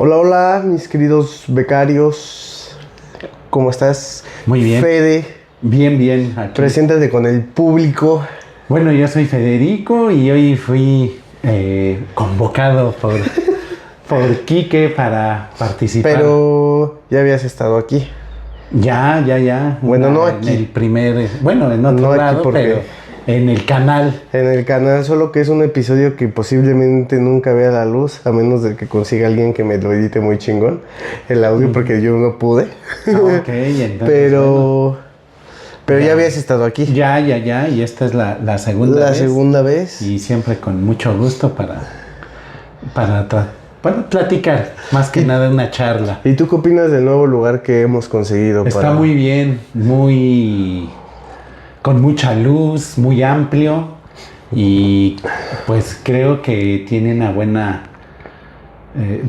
Hola, hola, mis queridos becarios. ¿Cómo estás? Muy bien. Fede, Bien, bien. Aquí. preséntate con el público. Bueno, yo soy Federico y hoy fui convocado por Quique para participar. Pero ya habías estado aquí. Ya. Bueno, no En aquí. el primer, bueno, en otro No aquí lado, porque- pero en el canal. En el canal, solo que es un episodio que posiblemente nunca vea la luz, a menos de que consiga alguien que me lo edite muy chingón el audio, porque yo no pude. Ok, entonces, Pero ya Ya. habías estado aquí. Ya, y esta es la segunda La vez. segunda vez. Y siempre con mucho gusto para platicar, más que nada una charla. ¿Y tú qué opinas del nuevo lugar que hemos conseguido? Está muy bien, con mucha luz, muy amplio y pues creo que tiene una buena,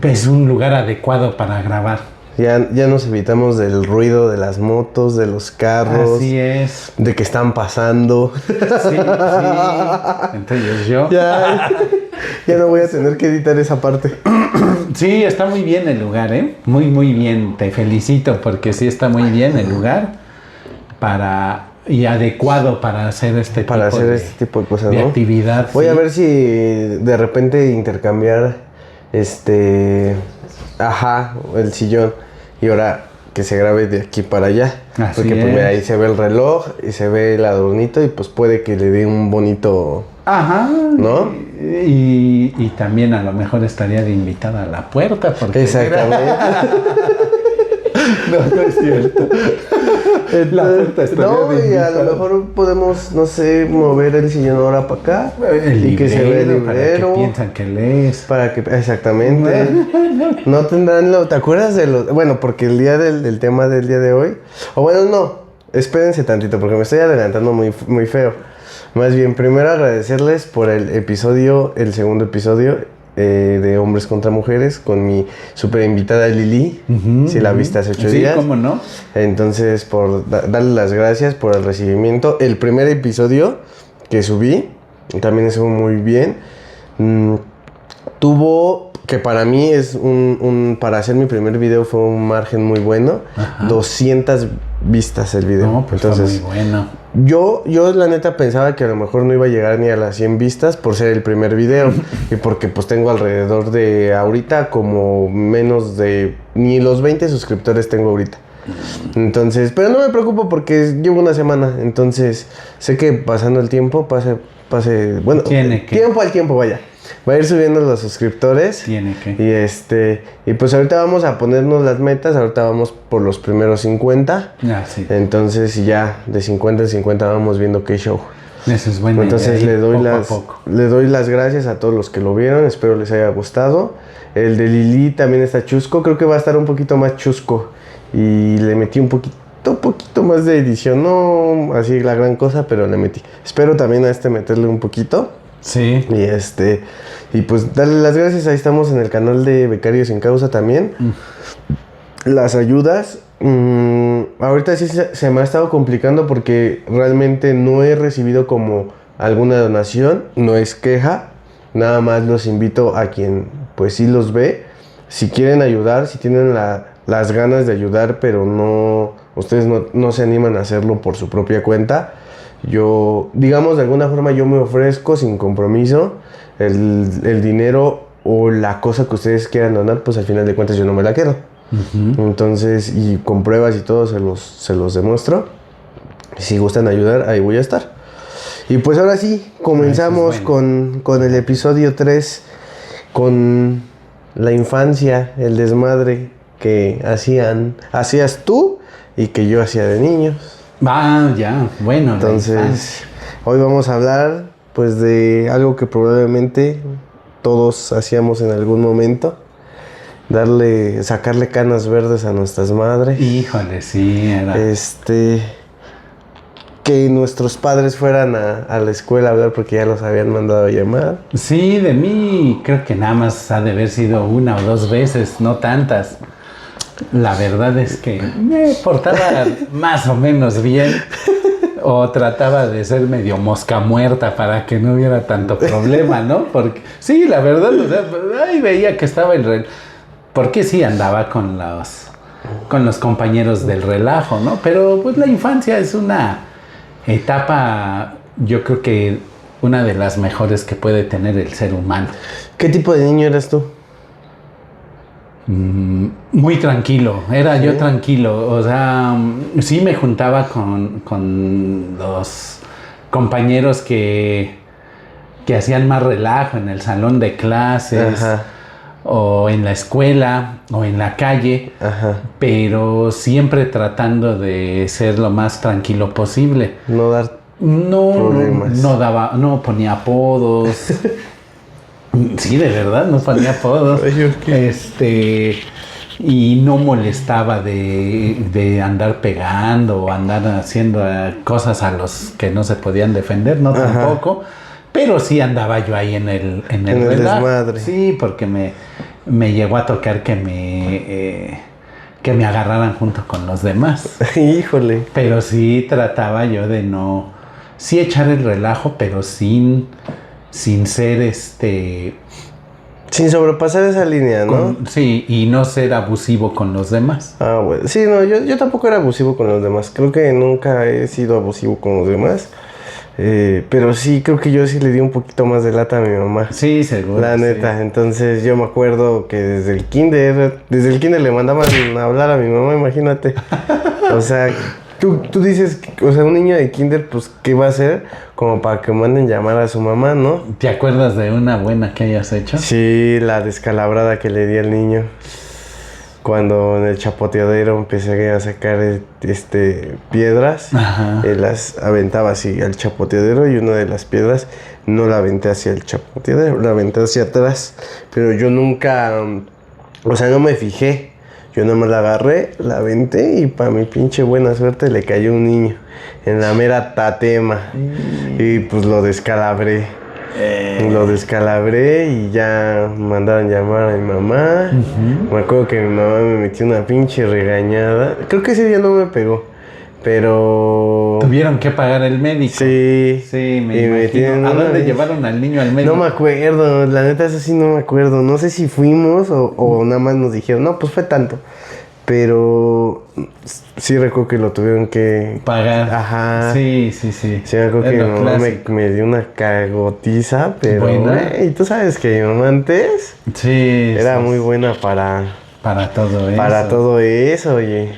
es un lugar adecuado para grabar. Ya nos evitamos del ruido de las motos, de los carros, Así es. de que están pasando. Sí. Entonces yo. Ya no voy a tener que editar esa parte. Sí, está muy bien el lugar, ¿eh? Muy bien. Te felicito porque sí está muy bien el lugar y adecuado para hacer este tipo de cosas, de ¿no? actividad. Voy sí. a ver si de repente intercambiar el sillón y ahora que se grabe de aquí para allá. Así porque pues es. mira, ahí se ve el reloj y se ve el adornito y pues puede que le dé un bonito... Ajá. ¿No? Y también a lo mejor estaría de invitada a la puerta. Porque Exactamente. No es cierto. La puerta estaría No, de y a invitada. lo mejor podemos, no sé, mover el sillón ahora para acá. El y que se vea el librero, para librero. que piensan que lees. Exactamente. No tendrán ¿te acuerdas de los? Bueno, porque el día del tema del día de hoy. O bueno, no. Espérense tantito, porque me estoy adelantando muy feo. Más bien, primero agradecerles por el segundo episodio de Hombres contra Mujeres con mi super invitada Lili. Si la viste hace 8 días. Sí, cómo no. Entonces, por darle las gracias por el recibimiento. El primer episodio que subí también estuvo muy bien. Tuvo, que para mí es para hacer mi primer video fue un margen muy bueno. Ajá. 200 vistas el video. No, pues entonces, está muy bueno. yo la neta pensaba que a lo mejor no iba a llegar ni a las 100 vistas por ser el primer video y porque pues tengo alrededor de ahorita como menos de ni los 20 suscriptores tengo ahorita. Entonces, pero no me preocupo porque llevo una semana, entonces sé que pasando el tiempo bueno, tiempo al tiempo, vaya. Va a ir subiendo los suscriptores. Tiene que. Y pues ahorita vamos a ponernos las metas. Ahorita vamos por los primeros 50. Ah, sí. Entonces ya de 50 en 50 vamos viendo qué show. Eso es bueno. Entonces le poco. doy las gracias a todos los que lo vieron. Espero les haya gustado. El de Lili también está chusco. Creo que va a estar un poquito más chusco. Y le metí un poquito más de edición. No así la gran cosa, pero le metí. Espero también a meterle un poquito. Sí. Y pues darle las gracias. Ahí estamos en el canal de Becarios sin Causa también. Las ayudas. Ahorita sí se me ha estado complicando porque realmente no he recibido como alguna donación. No es queja. Nada más los invito a quien pues sí los ve. Si quieren ayudar, si tienen las ganas de ayudar, pero ustedes no se animan a hacerlo por su propia cuenta. Yo, digamos, de alguna forma yo me ofrezco sin compromiso el dinero o la cosa que ustedes quieran donar, pues al final de cuentas yo no me la quedo. Uh-huh. Entonces, y con pruebas y todo se los demuestro. Si gustan ayudar, ahí voy a estar. Y pues ahora sí, comenzamos con el episodio 3, con la infancia, el desmadre que hacías tú y que yo hacía de niños. Ya, bueno. Entonces, hoy vamos a hablar pues de algo que probablemente todos hacíamos en algún momento. Sacarle canas verdes a nuestras madres. Híjole, sí, era. Que nuestros padres fueran a la escuela a hablar porque ya los habían mandado a llamar. Sí, de mí creo que nada más ha de haber sido 1 o 2 veces, no tantas. La verdad es que me portaba más o menos bien o trataba de ser medio mosca muerta para que no hubiera tanto problema, ¿no? Porque sí, la verdad, o sea, ahí veía que estaba porque sí andaba con los compañeros del relajo, ¿no? Pero pues la infancia es una etapa, yo creo que una de las mejores que puede tener el ser humano. ¿Qué tipo de niño eras tú? Muy tranquilo, era yo tranquilo, o sea, sí me juntaba con los compañeros que hacían más relajo en el salón de clases, Ajá. o en la escuela, o en la calle, Ajá. pero siempre tratando de ser lo más tranquilo posible. No dar No, problemas. no ponía apodos. Sí, de verdad, no ponía apodos. Ay, ok. Y no molestaba de andar pegando o andar haciendo cosas a los que no se podían defender, no Ajá. tampoco. Pero sí andaba yo ahí en el En el relajo. desmadre. Sí, porque me llegó a tocar que me agarraran junto con los demás. Híjole. Pero sí trataba yo de no, sí echar el relajo, pero sin ser Sin sobrepasar esa línea, ¿no? sí, y no ser abusivo con los demás. Ah, bueno. Sí, no, yo tampoco era abusivo con los demás. Creo que nunca he sido abusivo con los demás. Pero sí, creo que yo sí le di un poquito más de lata a mi mamá. Sí, seguro. La neta. Sí. Entonces yo me acuerdo que desde el kinder le mandaban a hablar a mi mamá, imagínate. O sea, tú dices, o sea, un niño de kinder, pues, ¿qué va a hacer? Como para que manden llamar a su mamá, ¿no? ¿Te acuerdas de una buena que hayas hecho? Sí, la descalabrada que le di al niño. Cuando en el chapoteadero empecé a sacar piedras, Ajá. las aventaba así al chapoteadero y una de las piedras no la aventé hacia el chapoteadero, la aventé hacia atrás. Pero yo nunca, o sea, no me fijé. Yo nomás la agarré, la aventé y para mi pinche buena suerte le cayó un niño en la mera tatema. Y pues lo descalabré. Lo descalabré y ya mandaron llamar a mi mamá. Me acuerdo que mi mamá me metió una pinche regañada. Creo que ese día no me pegó, pero... Tuvieron que pagar el médico. Sí. Sí, me Y me imagino. tienen ¿A una dónde vez- llevaron al niño al médico? No me acuerdo, la neta eso sí no me acuerdo. No sé si fuimos o nada más nos dijeron, no, pues fue tanto. Pero sí recuerdo que lo tuvieron que... Pagar. Ajá. Sí, sí, sí. Sí, me acuerdo Es que lo mi mamá clásico. me dio una cagotiza, pero... Buena. Y tú sabes que mi mamá antes Sí. era sí, muy buena para todo eso. todo eso, oye.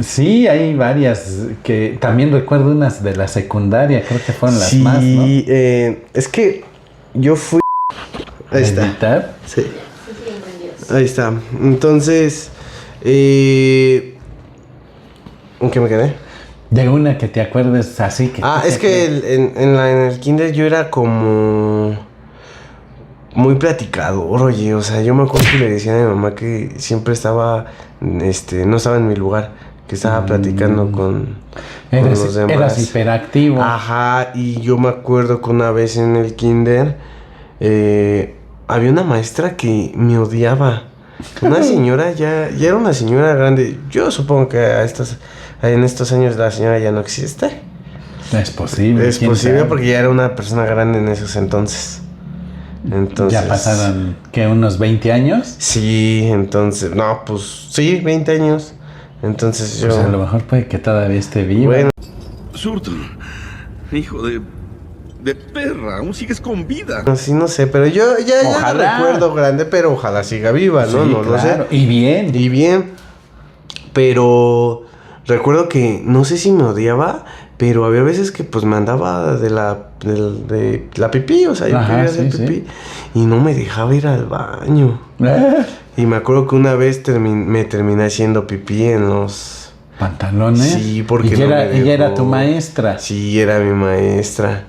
Sí, hay varias que también recuerdo unas de la secundaria, creo que fueron las Sí, más, ¿no? es que yo fui... Ahí está. Editar. Sí. Ahí está. Entonces, ¿en qué me quedé? De una que te acuerdes así que... Es que en el kinder yo era como muy platicador, oye, o sea, yo me acuerdo que le decía a mi mamá que siempre estaba, no estaba en mi lugar, que estaba platicando con los demás. Eras hiperactivo. Ajá, y yo me acuerdo que una vez en el kinder había una maestra que me odiaba. Una señora ya era una señora grande. Yo supongo que en estos años la señora ya no existe. Es posible. Es ¿quién posible sabe? porque ya era una persona grande en esos entonces. Ya pasaron, ¿qué? ¿Unos 20 años? Sí, entonces, no, pues sí, 20 años. Entonces Pues yo... a lo mejor puede que todavía esté vivo. Bueno, Surton, hijo de perra, aún sigues con vida. sí, no sé, pero yo ya la Ojalá. recuerdo grande, pero ojalá siga viva, ¿no? Sí, No lo sé. claro. Y bien. Y bien, pero recuerdo que no sé si me odiaba, pero había veces que pues me andaba de la pipí, o sea, yo Ajá, quería hacer sí, pipí y no me dejaba ir al baño. Y me acuerdo que una vez me terminé haciendo pipí en los... Pantalones. Sí, porque ¿Y no me ella era dejó. tu maestra? Sí, era mi maestra.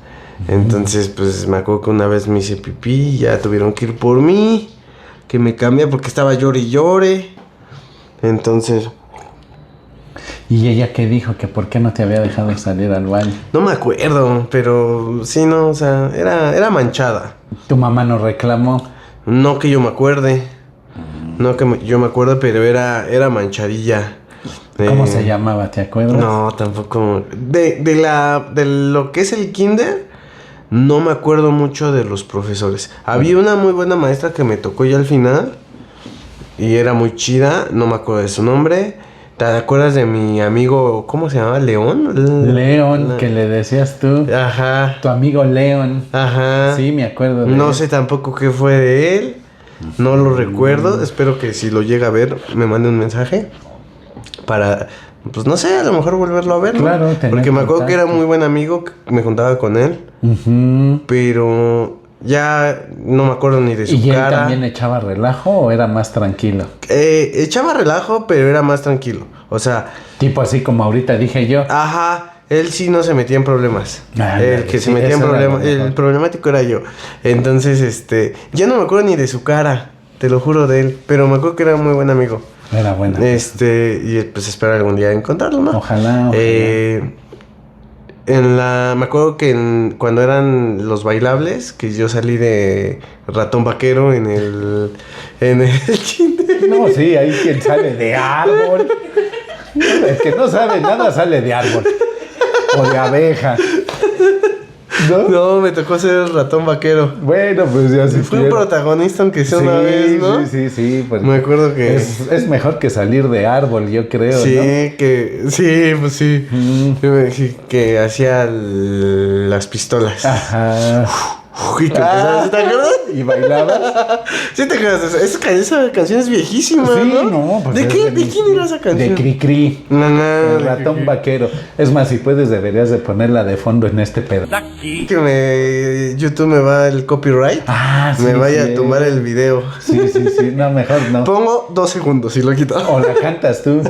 Entonces, pues me acuerdo que una vez me hice pipí y ya tuvieron que ir por mí, que me cambia porque estaba llore y llore. Entonces, ¿Y ella qué dijo? ¿Que por qué no te había dejado salir al baño? no me acuerdo, pero sí, no, o sea, era manchada. ¿Tu mamá no reclamó? No que yo me acuerde. No que yo me acuerde, pero era manchadilla. ¿Cómo se llamaba? ¿Te acuerdas? No, tampoco. De lo que es el kinder, no me acuerdo mucho de los profesores. Había una muy buena maestra que me tocó ya al final. y era muy chida, no me acuerdo de su nombre. ¿Te acuerdas de mi amigo, cómo se llamaba? ¿León? León, que le decías tú. Ajá. Tu amigo León. Ajá. Sí, me acuerdo de No él. sé tampoco qué fue de él. No lo recuerdo. Espero que si lo llega a ver me mande un mensaje. Para, pues no sé, a lo mejor volverlo a ver, ¿no? Claro, tener porque me acuerdo que era contacto. muy buen amigo, que me juntaba con él. Ujú. Pero ya no me acuerdo ni de su ¿Y él cara. también echaba relajo o era más tranquilo? Echaba relajo, pero era más tranquilo. O sea, Tipo así como ahorita dije yo. ajá, él sí no se metía en problemas. Ándale, El que sí, se metía en eso era problemas, lo mejor. el problemático era yo. Entonces, ya no me acuerdo ni de su cara, te lo juro de él. Pero me acuerdo que era muy buen amigo. Era bueno. Y pues espero algún día encontrarlo, ¿no? Ojalá. Me acuerdo que cuando eran los bailables, que yo salí de ratón vaquero en el kinder. No, sí, hay quien sale de árbol. El que no sabe nada sale de árbol. O de abeja. ¿No? No, me tocó ser el ratón vaquero. Bueno, pues ya se Fui un protagonista aunque sea una vez, ¿no? Sí, pues Me acuerdo que... es mejor que salir de árbol, yo creo, Sí, ¿no? pues sí. Sí, que hacía las pistolas. Ajá. Y que empezaba, ¿sí te acuerdas? ¿Y bailabas? ¿Sí te acuerdas? Esa canción es viejísima, Sí, ¿no? no, pues ¿De es qué? de ¿De quién era esa canción? De Cricri. No, El ratón vaquero. Es más, si puedes, deberías de ponerla de fondo en este pedo. Que YouTube me va el copyright. Ah, sí. Me vaya sí. a tomar el video. Sí. No, mejor no. Pongo 2 segundos y lo quito. O la cantas tú.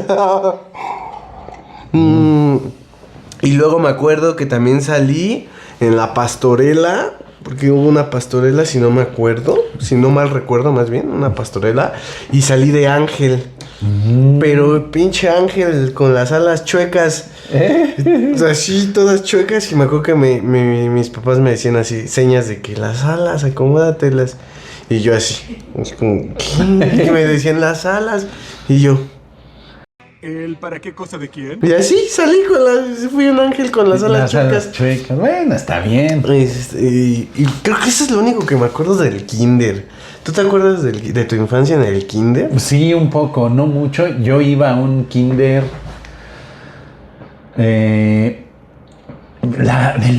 Y luego me acuerdo que también salí en la pastorela. Porque hubo una pastorela, si no mal recuerdo más bien, una pastorela. Y salí de Ángel. Pero pinche Ángel con las alas chuecas. Así, todas chuecas. Y me acuerdo que mis papás me decían así, señas de que las alas, acomódatelas. Y yo así como, ¿qué? Que me decían las alas. Y yo... ¿El para qué cosa de quién? Y así salí fui un ángel con las alas chuecas. chuecas. Bueno, está bien. Y creo que eso es lo único que me acuerdo del kinder. ¿Tú te acuerdas de tu infancia en el kinder? Sí, un poco, no mucho. Yo iba a un kinder. El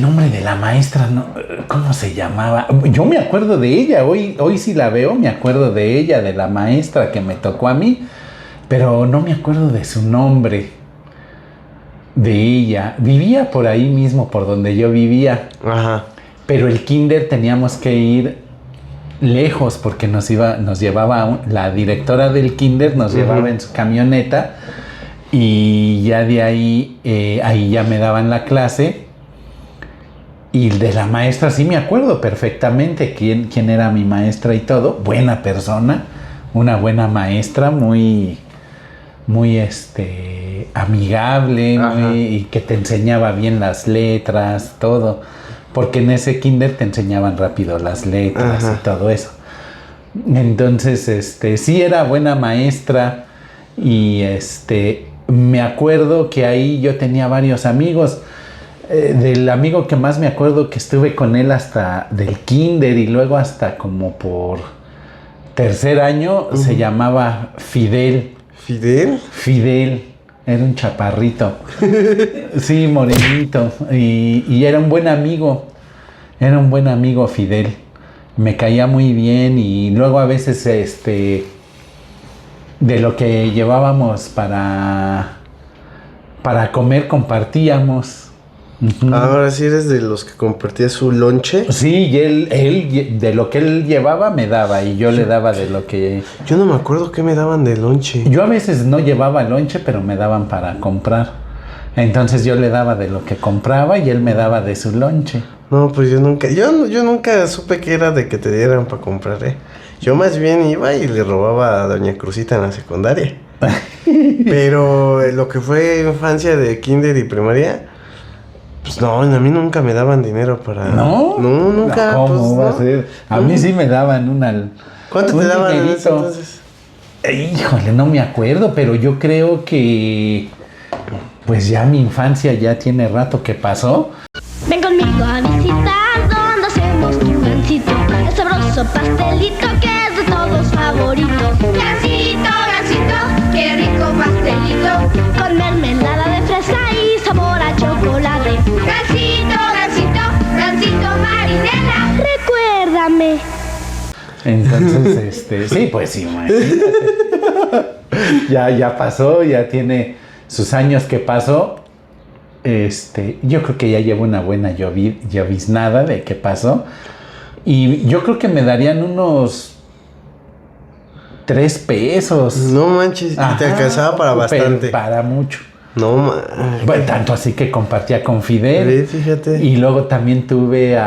nombre de la maestra, ¿no? ¿Cómo se llamaba? Yo me acuerdo de ella. Hoy sí la veo, me acuerdo de ella, de la maestra que me tocó a mí. Pero no me acuerdo de su nombre. De ella. Vivía por ahí mismo, por donde yo vivía. Ajá. Pero el kinder teníamos que ir lejos porque nos llevaba la directora del kinder, nos llevaba en su camioneta y ya de ahí ya me daban la clase. Y de la maestra sí me acuerdo perfectamente quién era mi maestra y todo. Buena persona, una buena maestra, muy amigable, y que te enseñaba bien las letras, todo. Porque en ese kinder te enseñaban rápido las letras y todo eso. Entonces, sí era buena maestra y me acuerdo que ahí yo tenía varios amigos. Del amigo que más me acuerdo que estuve con él hasta del kinder y luego hasta como por tercer año, se llamaba Fidel. ¿Fidel? Era un chaparrito. Sí, morenito. Y era un buen amigo. Era un buen amigo Fidel. Me caía muy bien y luego a veces de lo que llevábamos para comer compartíamos. Ahora sí eres de los que compartía su lonche. Sí, y él de lo que él llevaba me daba y yo le daba de lo que... Yo no me acuerdo qué me daban de lonche. Yo a veces no llevaba lonche, pero me daban para comprar. Entonces yo le daba de lo que compraba y él me daba de su lonche. No, pues yo nunca supe que era de que te dieran para comprar, Yo más bien iba y le robaba a Doña Cruzita en la secundaria. Pero lo que fue infancia de kinder y primaria... Pues no, a mí nunca me daban dinero para... ¿No? No, nunca. ¿Cómo pues, va no. a ser? A mí sí me daban ¿Cuánto te daban en ese entonces? Híjole, no me acuerdo, pero yo creo que... Pues ya mi infancia ya tiene rato que pasó. Ven conmigo a visitar donde hacemos tu gansito. El sabroso pastelito que es de todos favorito. Gansito, Entonces, sí, pues imagínate. Ya pasó, ya tiene sus años que pasó. Yo creo que ya lleva una buena lloviznada de que pasó. Y yo creo que me darían unos 3 pesos. No manches, y te alcanzaba para bastante. Para mucho. No manches. Bueno, tanto así que compartía con Fidel. Sí, fíjate. Y luego también tuve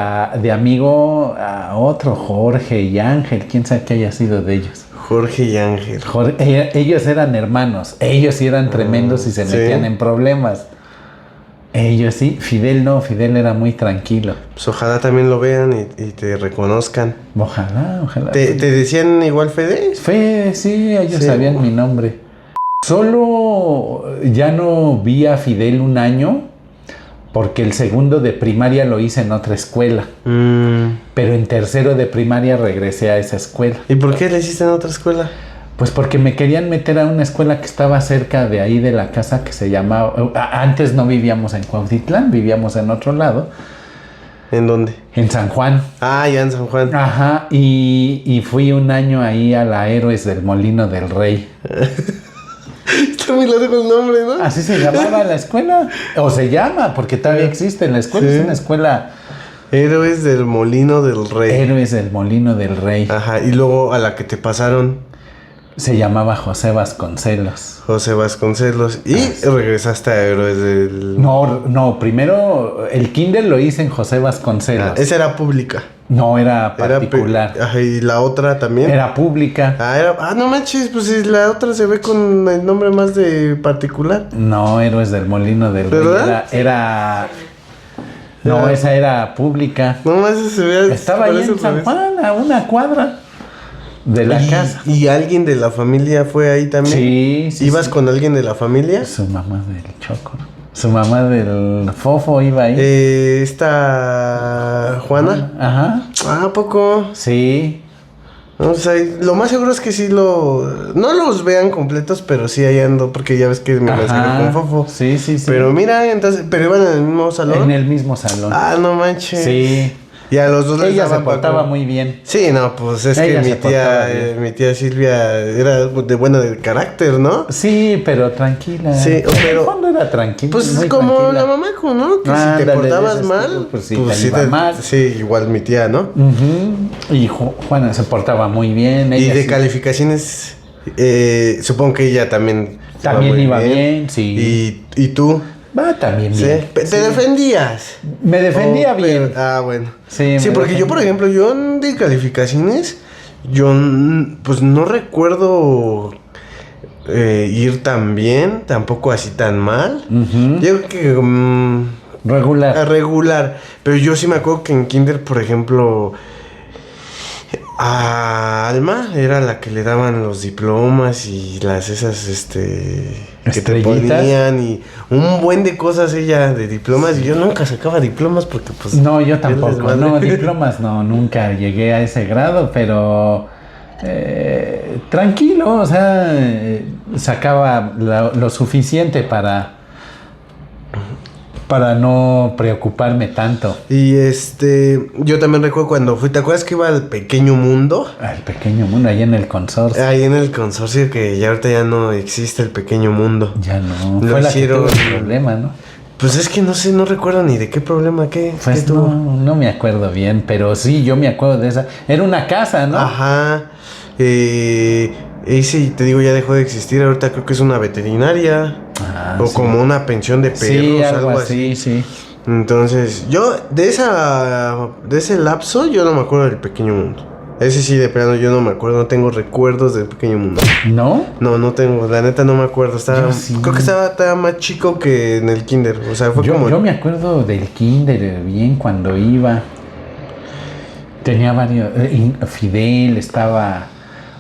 de amigo a otro, Jorge y Ángel. ¿Quién sabe qué haya sido de ellos? Jorge y Ángel. Ellos eran hermanos. Ellos sí eran tremendos y se metían en problemas. Ellos sí. Fidel no. Fidel era muy tranquilo. Pues ojalá también lo vean y te reconozcan. Ojalá. ¿Te decían igual Fede? Sí, ellos Sí. sabían mi nombre. Solo ya no vi a Fidel un año porque el segundo de primaria lo hice en otra escuela. Pero en tercero de primaria regresé a esa escuela. ¿Y por qué le hiciste en otra escuela? Pues porque me querían meter a una escuela que estaba cerca de ahí de la casa que se llamaba... Antes no vivíamos en Cuautitlán, vivíamos en otro lado. ¿En dónde? En San Juan. Ah, ya en San Juan. Ajá, y fui un año ahí a la Héroes del Molino del Rey. Está muy largo el nombre, ¿no? Así se llamaba la escuela. O se llama, porque todavía existe. La escuela Sí. es una escuela... Héroes del Molino del Rey. Héroes del Molino del Rey. Ajá, y luego a la que te pasaron, Se llamaba José Vasconcelos. José Vasconcelos. Y regresaste a Héroes del... No, primero el kinder lo hice en José Vasconcelos. Esa era pública. No, era particular. Ajá, y la otra también. Era pública. No manches, pues si la otra se ve con el nombre más de particular. No, Héroes del Molino del Rey. ¿Verdad? No, esa era pública. No más se ve. Estaba ahí en San Juan, a una cuadra de la casa. ¿Y alguien de la familia fue ahí también? Sí. ¿Ibas con alguien de la familia? Su mamá del Choco. Su mamá del Fofo iba ahí. Esta Juana. Ajá. ¿A poco? Sí. No, o sea, lo más seguro es que sí no los vean completos, pero sí ahí ando, porque ya ves que me mensaje con Fofo. Sí. Pero mira, entonces, pero iban en el mismo salón. En el mismo salón. No manches. Sí. Y a los dos les Ella se daban portaba Paco. muy bien. Sí, no, pues es Ella que se portaba bien. mi tía Silvia era de buena de carácter, ¿no? Sí, pero tranquila. Sí, pero- En el fondo era tranquila. Pues muy como tranquila. la mamá, ¿no? Que si te Ándale, portabas de ese mal, estilo, pues sí, te iba mal. Sí, igual mi tía, ¿no? Ujú. Y Juana se portaba muy bien. Y Ella de sí. calificaciones, supongo que ella también También muy iba bien, sí. ¿Y tú? También ¿Sí? bien. ¿Te defendías? Me defendía Oh, bien. Bueno. Sí, Sí, me porque yo, defendía. por ejemplo, de calificaciones, pues no recuerdo ir tan bien, tampoco así tan mal. Ujú. Yo creo que Regular. regular. Pero yo sí me acuerdo que en kinder, por ejemplo, a Alma era la que le daban los diplomas y esas que te Estrellitas. ponían y un buen de cosas ella de diplomas, y yo nunca sacaba diplomas porque pues No, yo les tampoco. madre. No, diplomas no, nunca llegué a ese grado, pero tranquilo, o sea, sacaba lo suficiente para no preocuparme tanto. Y yo también recuerdo cuando fui, ¿te acuerdas que iba al Pequeño Mundo? Al pequeño mundo, ahí en el consorcio. Ahí en el consorcio, que ya ahorita ya no existe el Pequeño Mundo. Ya no. Lo Fue la que hicieron- tuvo el problema, ¿no? Pues es que no sé, no recuerdo ni de qué problema, qué Pues tuvo. no me acuerdo bien, pero sí, yo me acuerdo de esa. Era una casa, ¿no? Ajá. Ese, te digo, ya dejó de existir. Ahorita creo que es una veterinaria. Ah, O sí. como una pensión de perros, Sí, algo así. sí. Entonces, yo de ese lapso, yo no me acuerdo del Pequeño Mundo. Ese sí, de plano, yo no me acuerdo, no tengo recuerdos del Pequeño Mundo. ¿No? No tengo, la neta no me acuerdo. Yo sí. Creo que estaba más chico que en el kinder. O sea, fue como... Yo me acuerdo del kinder bien cuando iba. Tenía varios. Fidel, estaba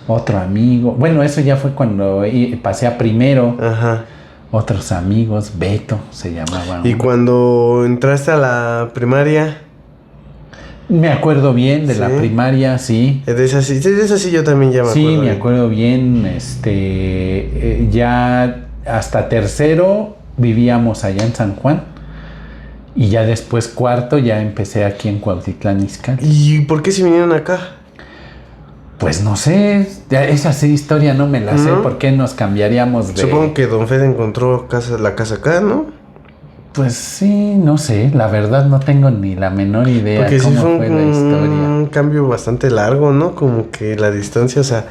otro amigo. Bueno, eso ya fue cuando pasé a primero. Ajá. Otros amigos, Beto se llamaba. Y uno. cuando entraste a la primaria, Me acuerdo bien de la Sí. primaria, sí. de esa sí yo también ya me acuerdo. Sí, me bien. acuerdo bien. Ya hasta tercero vivíamos allá en San Juan. Y ya después cuarto ya empecé aquí en Cuautitlán Izcalli. ¿Y por qué se vinieron acá? Pues no sé, esa sí historia no me la sé. ¿Por qué nos cambiaríamos de...? Supongo que don Fede encontró la casa acá, ¿no? Pues sí, no sé, la verdad no tengo ni la menor idea. Porque sí cómo fue fue la historia. un cambio bastante largo, ¿no? Como que la distancia, o sea...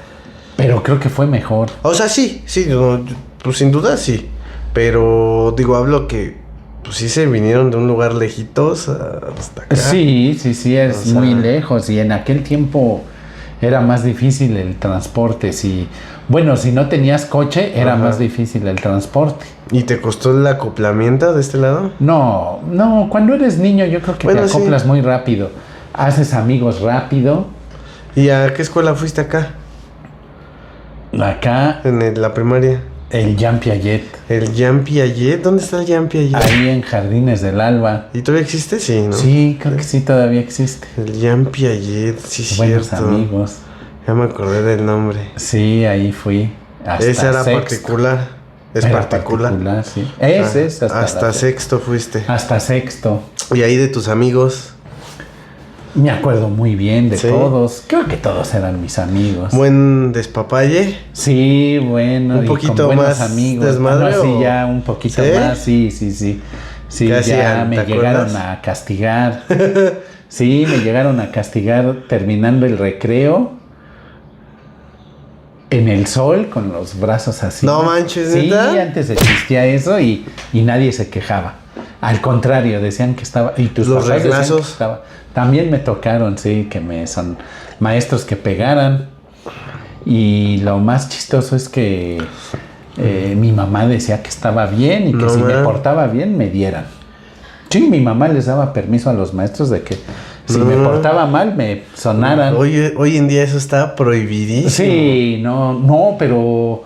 Pero creo que fue mejor. O sea, sí, pues sin duda sí. Pero digo, hablo que pues sí se vinieron de un lugar lejitos hasta acá. Sí, es O sea, muy lejos. Y en aquel tiempo era más difícil el transporte. Si no tenías coche, era más difícil el transporte. ¿Y te costó el acoplamiento de este lado? No, cuando eres niño yo creo que te acoplas muy rápido. Haces amigos rápido. ¿Y a qué escuela fuiste acá? Acá, En la primaria. el Jean Piaget. ¿El Jean Piaget? ¿Dónde está el Jean Piaget? Ahí en Jardines del Alba. ¿Y todavía existe? Sí, ¿no? Sí, creo que sí todavía existe. El Jean Piaget, sí, Buenos cierto. amigos. Ya me acordé del nombre. Sí, ahí fui. Hasta Ese era sexto. particular. Es Era particular. sí. Ese es hasta sexto fuiste. Hasta sexto. Y ahí de tus amigos. Me acuerdo muy bien de Sí. todos. Creo que todos eran mis amigos. Buen despapalle. Sí, bueno. Un y poquito con buenos más amigos. desmadre, Sí, ¿o? ya un poquito ¿Sí? más. Sí. Sí, ¿Qué ya hacían? me ¿Te llegaron acuerdas? a castigar. Sí, me llegaron a castigar terminando el recreo. En el sol, con los brazos así. No manches, Sí, ¿neta? antes existía eso y nadie se quejaba. Al contrario, decían que estaba... Y tus Los papás decían que reglazos. estaba... También me tocaron, sí, son maestros que pegaran. Y lo más chistoso es que mi mamá decía que estaba bien y que No, si me man. portaba bien me dieran. Sí, mi mamá les daba permiso a los maestros de que si me No. portaba mal me sonaran. Hoy en día eso está prohibidísimo. Sí, no, pero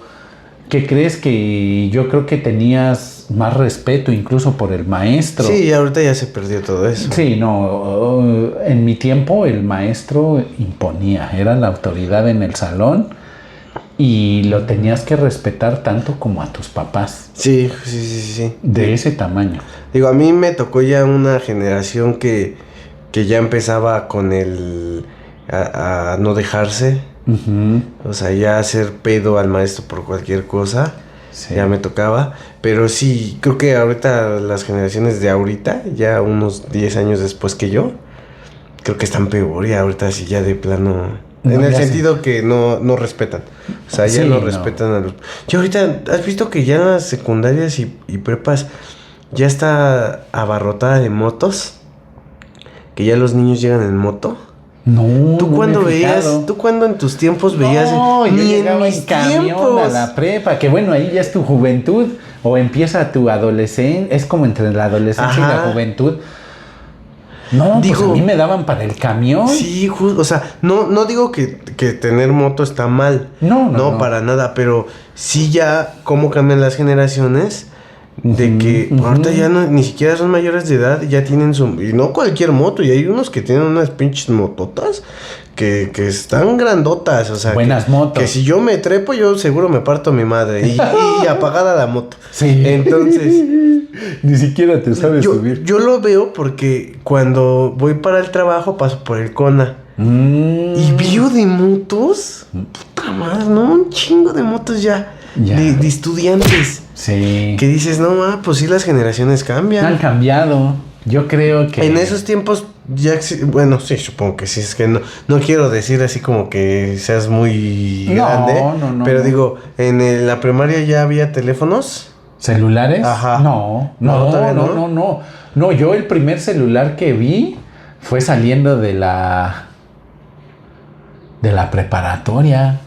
¿qué crees? Que yo creo que tenías más respeto incluso por el maestro. Sí, ahorita ya se perdió todo eso. Sí, no, en mi tiempo el maestro imponía, era la autoridad en el salón y lo tenías que respetar tanto como a tus papás, Sí. de ese tamaño. Digo, a mí me tocó ya una generación que ya empezaba con el a no dejarse. Ujú. O sea, ya hacer pedo al maestro por cualquier cosa. Sí. Ya me tocaba. Pero sí, creo que ahorita las generaciones de ahorita, ya unos 10 años después que yo, creo que están peor. Y ahorita sí ya de plano... No, en el ya sentido que no respetan. O sea, ya Sí, no no. respetan a los... Yo ahorita, ¿has visto que ya en las secundarias y prepas ya está abarrotada de motos? Que ya los niños llegan en moto. No, ¿Tú no cuándo me he veías? fijado. ¿Tú cuándo en tus tiempos veías? No, yo Ni en llegaba en mis camión tiempos. a la prepa, que bueno, ahí ya es tu juventud, o empieza tu adolescencia, es como entre la adolescencia y Ajá. la juventud. No, Digo, pues a mí me daban para el camión. Sí, o sea, no digo que tener moto está mal. No. Para nada, pero sí ya cómo cambian las generaciones. De que ahorita ya ni siquiera son mayores de edad, ya tienen y no cualquier moto, y hay unos que tienen unas pinches mototas que están grandotas, o sea, Buenas motos. que si yo me trepo, yo seguro me parto a mi madre, y apagada la moto. Sí. Entonces, Ni siquiera te sabes yo lo veo porque cuando voy para el trabajo paso por el Cona. Y vio de motos, puta madre, no, un chingo de motos ya. Ya. De estudiantes. Sí. Que dices, no, pues sí, las generaciones cambian. Han cambiado. Yo creo que... En esos tiempos ya bueno, sí, supongo que sí, es que no quiero decir así como que seas muy No, grande. no, pero no. digo, en la primaria ya había teléfonos. ¿Celulares? Ajá. No, todavía no. No, yo el primer celular que vi fue saliendo de la preparatoria.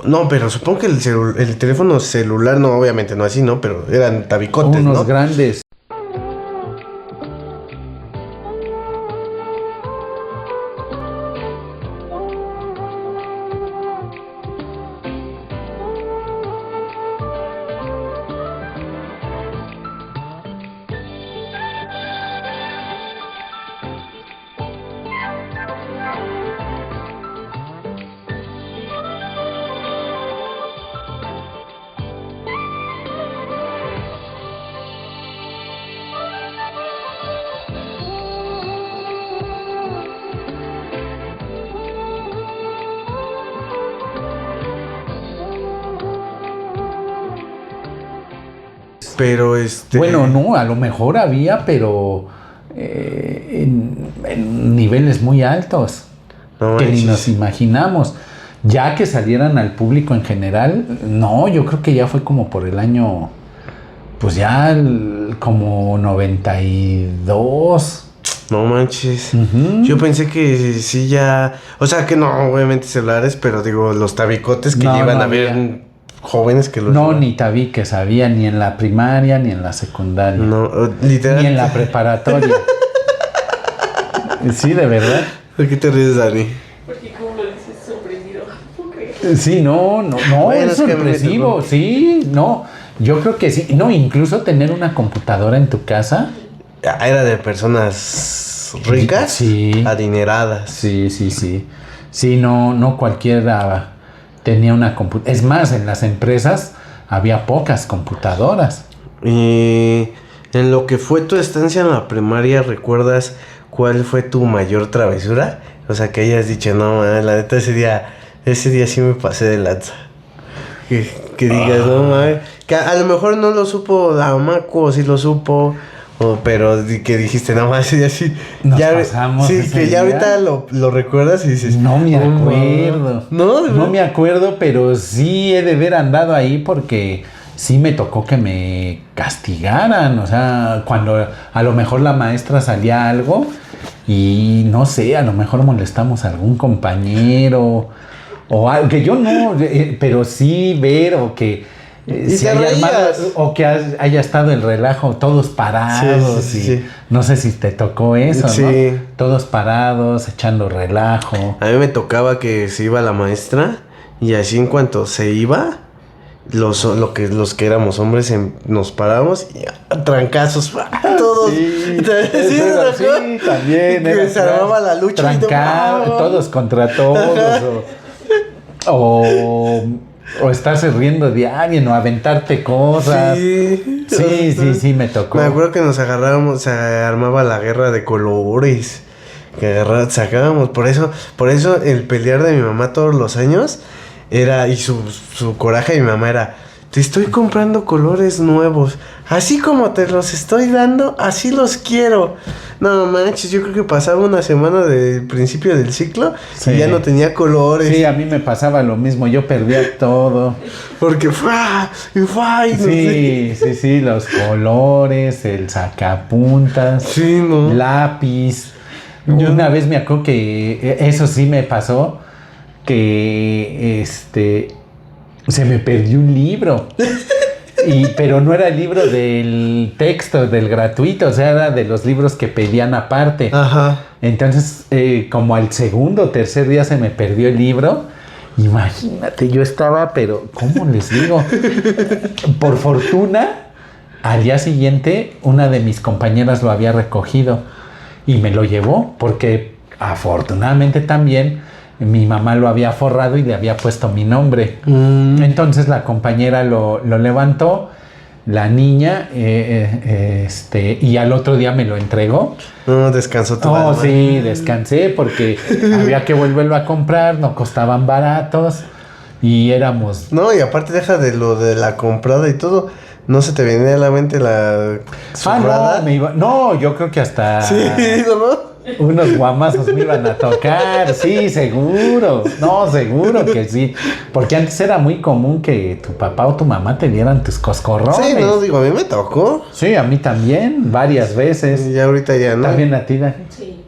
No, pero supongo que el teléfono celular, no, obviamente no así, ¿no? Pero eran tabicotes, Unos ¿no? grandes. Pero Bueno, no, a lo mejor había, pero en niveles muy altos. No que ni manches. nos imaginamos. Ya que salieran al público en general, no, yo creo que ya fue como por el año, pues ya como 92. No manches. Ujú. Yo pensé que sí ya... O sea, que no, obviamente celulares, pero digo, los tabicotes que No, llevan no a ver había. jóvenes que los No, llevan. ni tabiques había, ni en la primaria, ni en la secundaria, No, literal. ni en la preparatoria. Sí, de verdad. ¿Por qué te ríes, Dani? Porque como lo dices, sorprendido. ¿Puedo creer? Sí, no, Bueno, es es que a mí me sorpresivo, tocó. sí, no. Yo creo que sí. No, incluso tener una computadora en tu casa. Era de personas ricas, Sí. adineradas. Sí. Sí, no cualquiera tenía una computadora. Es más, en las empresas había pocas computadoras. Y en lo que fue tu estancia en la primaria, ¿recuerdas cuál fue tu mayor travesura? O sea, que hayas dicho, no, man, la neta, ese día sí me pasé de lanza. Que digas, no, man, que a lo mejor no lo supo la Maco, o sí lo supo, pero que dijiste, no, man, ese día sí. Nos pasamos Sí, ese que ya día. ahorita lo recuerdas y dices, No me man, acuerdo. No, de No verdad. me acuerdo, pero sí he de haber andado ahí porque sí me tocó que me castigaran. O sea, cuando a lo mejor la maestra salía algo y no sé, a lo mejor molestamos a algún compañero o algo que yo no, pero sí ver o que Y se te haya reías. o que haya estado el relajo todos parados Sí. y no sé si te tocó eso, Sí. ¿no? Todos parados, echando relajo. A mí me tocaba que se iba la maestra y así en cuanto se iba, los que éramos hombres nos parábamos y trancazos, todos. Sí, ¿Sí, eso era ¿te acuerdas? así, también. Que era se armaba la lucha y trancar, todo. todos contra todos. O estarse riendo de alguien o aventarte cosas. Sí, me tocó. Me acuerdo que nos agarrábamos, se armaba la guerra de colores. Que sacábamos, por eso el pelear de mi mamá todos los años era, y su coraje de mi mamá era, te estoy comprando colores nuevos, así como te los estoy dando, así los quiero. No manches, yo creo que pasaba una semana del principio del ciclo Sí. y ya no tenía colores. Sí, a mí me pasaba lo mismo, yo perdía todo. Porque fue y no sé. Sí, los colores, el sacapuntas, Sí, ¿no? lápiz. Una vez me acuerdo que eso sí me pasó, que se me perdió un libro. Pero no era el libro del texto, del gratuito, o sea, era de los libros que pedían aparte. Ajá. Entonces, como al segundo o tercer día se me perdió el libro. Imagínate, yo estaba, pero ¿cómo les digo? Por fortuna, al día siguiente, una de mis compañeras lo había recogido y me lo llevó, porque afortunadamente también mi mamá lo había forrado y le había puesto mi nombre. Entonces la compañera lo levantó, la niña, y al otro día me lo entregó. No, descansó tu Oh, alma. sí, descansé porque había que volverlo a comprar, no costaban baratos y éramos... No, y aparte deja de lo de la comprada y todo. ¿No se te venía a la mente la zurrada? No, yo creo que hasta Sí, ¿no? unos guamazos me iban a tocar, sí, seguro. No, seguro que sí. Porque antes era muy común que tu papá o tu mamá te dieran tus coscorrones. Sí, no, digo, a mí me tocó. Sí, a mí también, varias veces. Ya ahorita ya no. También a ti, Dani. Sí.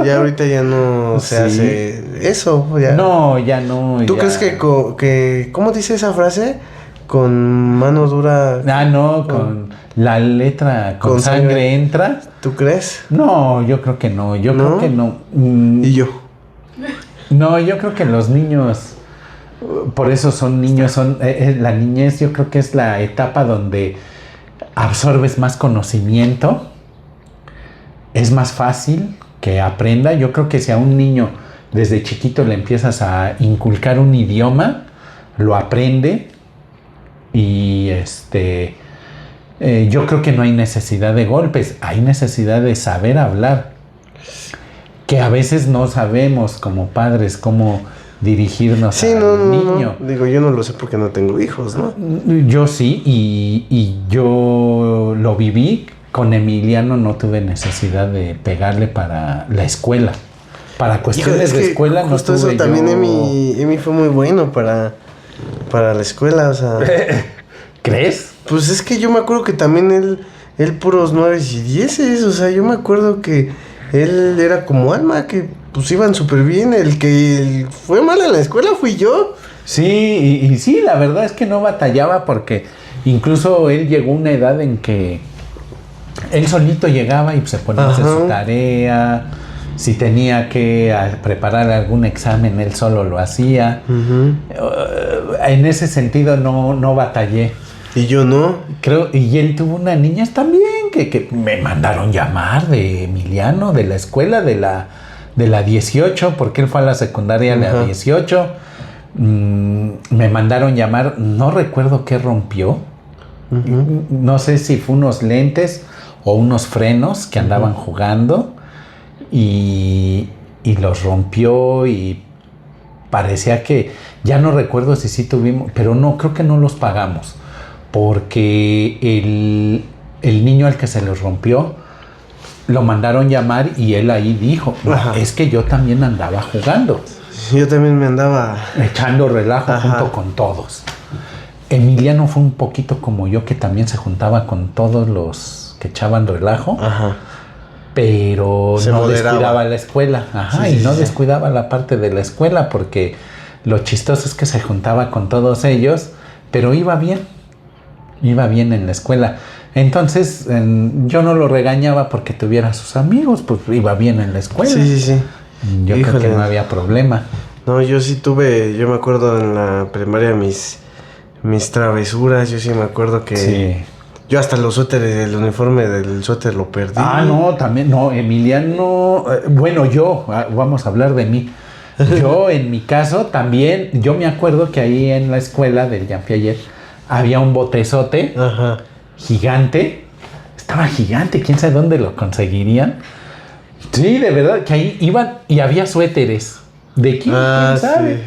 Ya ahorita ya no se Sí. hace eso. Ya. No, ya no. ¿Tú ya. crees que cómo dice esa frase? Con mano dura. Ah, no, con la letra con Con sangre sangre. entra. ¿Tú crees? No, yo creo que no. Yo ¿No? creo que no. Y yo. No, yo creo que los niños, por eso son niños, la niñez yo creo que es la etapa donde absorbes más conocimiento, es más fácil que aprenda. Yo creo que si a un niño desde chiquito le empiezas a inculcar un idioma, lo aprende y yo creo que no hay necesidad de golpes, hay necesidad de saber hablar. Que a veces no sabemos como padres cómo dirigirnos Sí, al no, niño. no. Digo, yo no lo sé porque no tengo hijos, ¿no? Yo sí, y yo lo viví. Con Emiliano no tuve necesidad de pegarle para la escuela. Para cuestiones de escuela no justo tuve eso también yo... Emi fue muy bueno para la escuela, o sea... ¿Crees? Pues es que yo me acuerdo que también él puros 9 y 10, o sea, yo me acuerdo que él era como Alma, que pues iban súper bien, el que fue mal en la escuela fui yo. Sí, y sí, la verdad es que no batallaba porque incluso él llegó a una edad en que él solito llegaba y se ponía a hacer su tarea. Si tenía que preparar algún examen, él solo lo hacía. En ese sentido no batallé. Y yo no. Creo, y él tuvo una niña también que me mandaron llamar de Emiliano, de la escuela, de la 18, porque él fue a la secundaria de la 18. Me mandaron llamar, no recuerdo qué rompió. No sé si fue unos lentes o unos frenos que andaban jugando y los rompió y parecía que, ya no recuerdo si sí tuvimos, pero no, creo que no los pagamos. Porque el niño al que se los rompió lo mandaron llamar y él ahí dijo, es que yo también andaba jugando. Yo también me andaba echando relajo junto con todos. Emiliano fue un poquito como yo, que también se juntaba con todos los que echaban relajo, pero se no moderaba. Descuidaba la escuela. Descuidaba la parte de la escuela, porque lo chistoso es que se juntaba con todos ellos, pero iba bien en la escuela. Entonces yo no lo regañaba porque tuviera sus amigos, pues iba bien en la escuela. Sí. Yo creo que no había problema. No, yo sí tuve, yo me acuerdo en la primaria mis travesuras. Yo sí me acuerdo que yo hasta los suéteres, el uniforme del suéter lo perdí. No, también, no, Emiliano, bueno, vamos a hablar de mí. Yo, en mi caso, también, yo me acuerdo que ahí en la escuela del Jean Piaget había un botezote gigante. Estaba gigante, quién sabe dónde lo conseguirían. Sí, de verdad, que ahí iban y había suéteres. ¿De quién? ¿Quién sabe? Sí.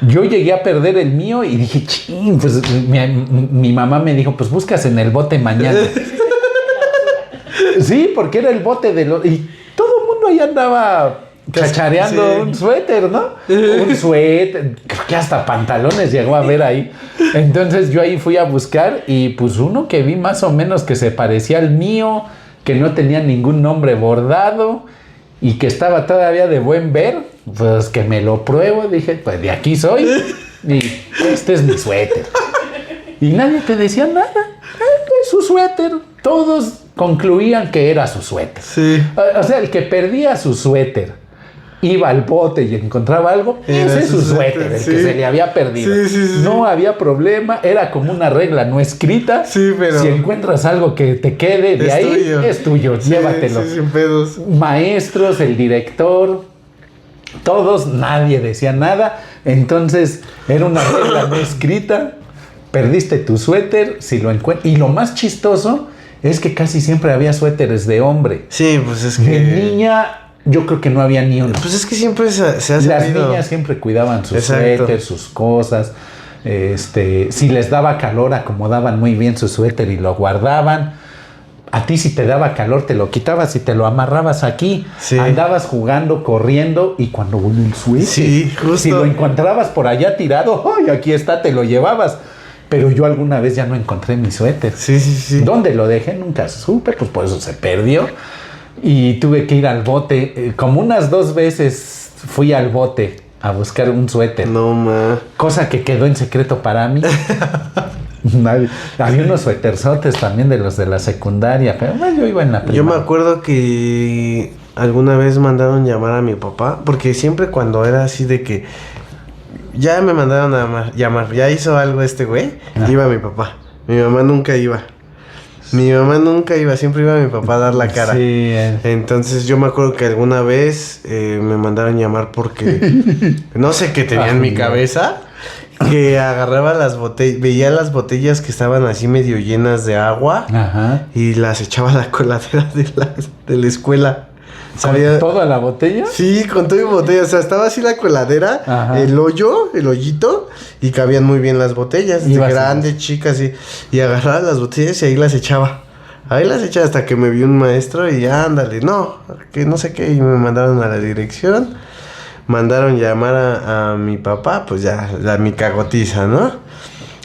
Yo llegué a perder el mío y dije, ching, pues mi mamá me dijo, pues buscas en el bote mañana. Sí, porque era el bote de los... Y todo el mundo ahí andaba chachareando un suéter, ¿no? Un suéter, creo que hasta pantalones llegó a ver ahí. Entonces yo ahí fui a buscar y pues uno que vi más o menos que se parecía al mío, que no tenía ningún nombre bordado y que estaba todavía de buen ver, pues que me lo pruebo. Dije, pues de aquí soy y este es mi suéter. Y nadie te decía nada. Es su suéter. Todos concluían que era su suéter. Sí. O sea, el que perdía su suéter iba al bote y encontraba algo, ese es su suéter, el que se le había perdido. Sí. No había problema, era como una regla no escrita. Sí, pero si encuentras algo que te quede de ahí, tuyo. Es tuyo, llévatelo. Sí, sin pedos. Maestros, el director, todos, nadie decía nada. Entonces, era una regla no escrita. Perdiste tu suéter, si lo encuentras. Y lo más chistoso es que casi siempre había suéteres de hombre. Sí, pues es que... De niña, yo creo que no había ni uno. Pues es que siempre se ha Las sabido. niñas siempre cuidaban sus suéter, sus cosas. Si les daba calor, acomodaban muy bien su suéter y lo guardaban. A ti, si te daba calor, te lo quitabas y te lo amarrabas aquí. Sí. Andabas jugando, corriendo, y cuando el suéter, Sí, justo. si lo encontrabas por allá tirado, ¡ay, aquí está! Te lo llevabas. Pero yo alguna vez ya no encontré mi suéter. Sí. ¿Dónde lo dejé? Nunca supe, pues por eso se perdió. Y tuve que ir al bote. Como unas 2 veces fui al bote a buscar un suéter. No, ma. Cosa que quedó en secreto para mí. Había unos suéterzotes también de los de la secundaria, pero bueno, yo iba en la primaria. Yo me acuerdo que alguna vez mandaron llamar a mi papá, porque siempre cuando era así de que ya me mandaron a llamar, ya hizo algo este güey, iba mi papá. Mi mamá nunca iba. Siempre iba mi papá a dar la cara. Sí. Entonces yo me acuerdo que alguna vez me mandaron llamar porque no sé qué tenía en mi cabeza, que agarraba las botellas, veía las botellas que estaban así medio llenas de agua. Ajá. Y las echaba a la coladera de la escuela. Sabía... ¿Toda la botella? Sí, con todo y botella. O sea, estaba así la coladera, Ajá. el hoyito, y cabían muy bien las botellas, de Ibas grandes, chicas, y agarraba las botellas y ahí las echaba. Ahí las echaba hasta que me vio un maestro y ándale, no, que no sé qué, y me mandaron a la dirección. Mandaron llamar a mi papá, pues ya, mi cagotiza, ¿no?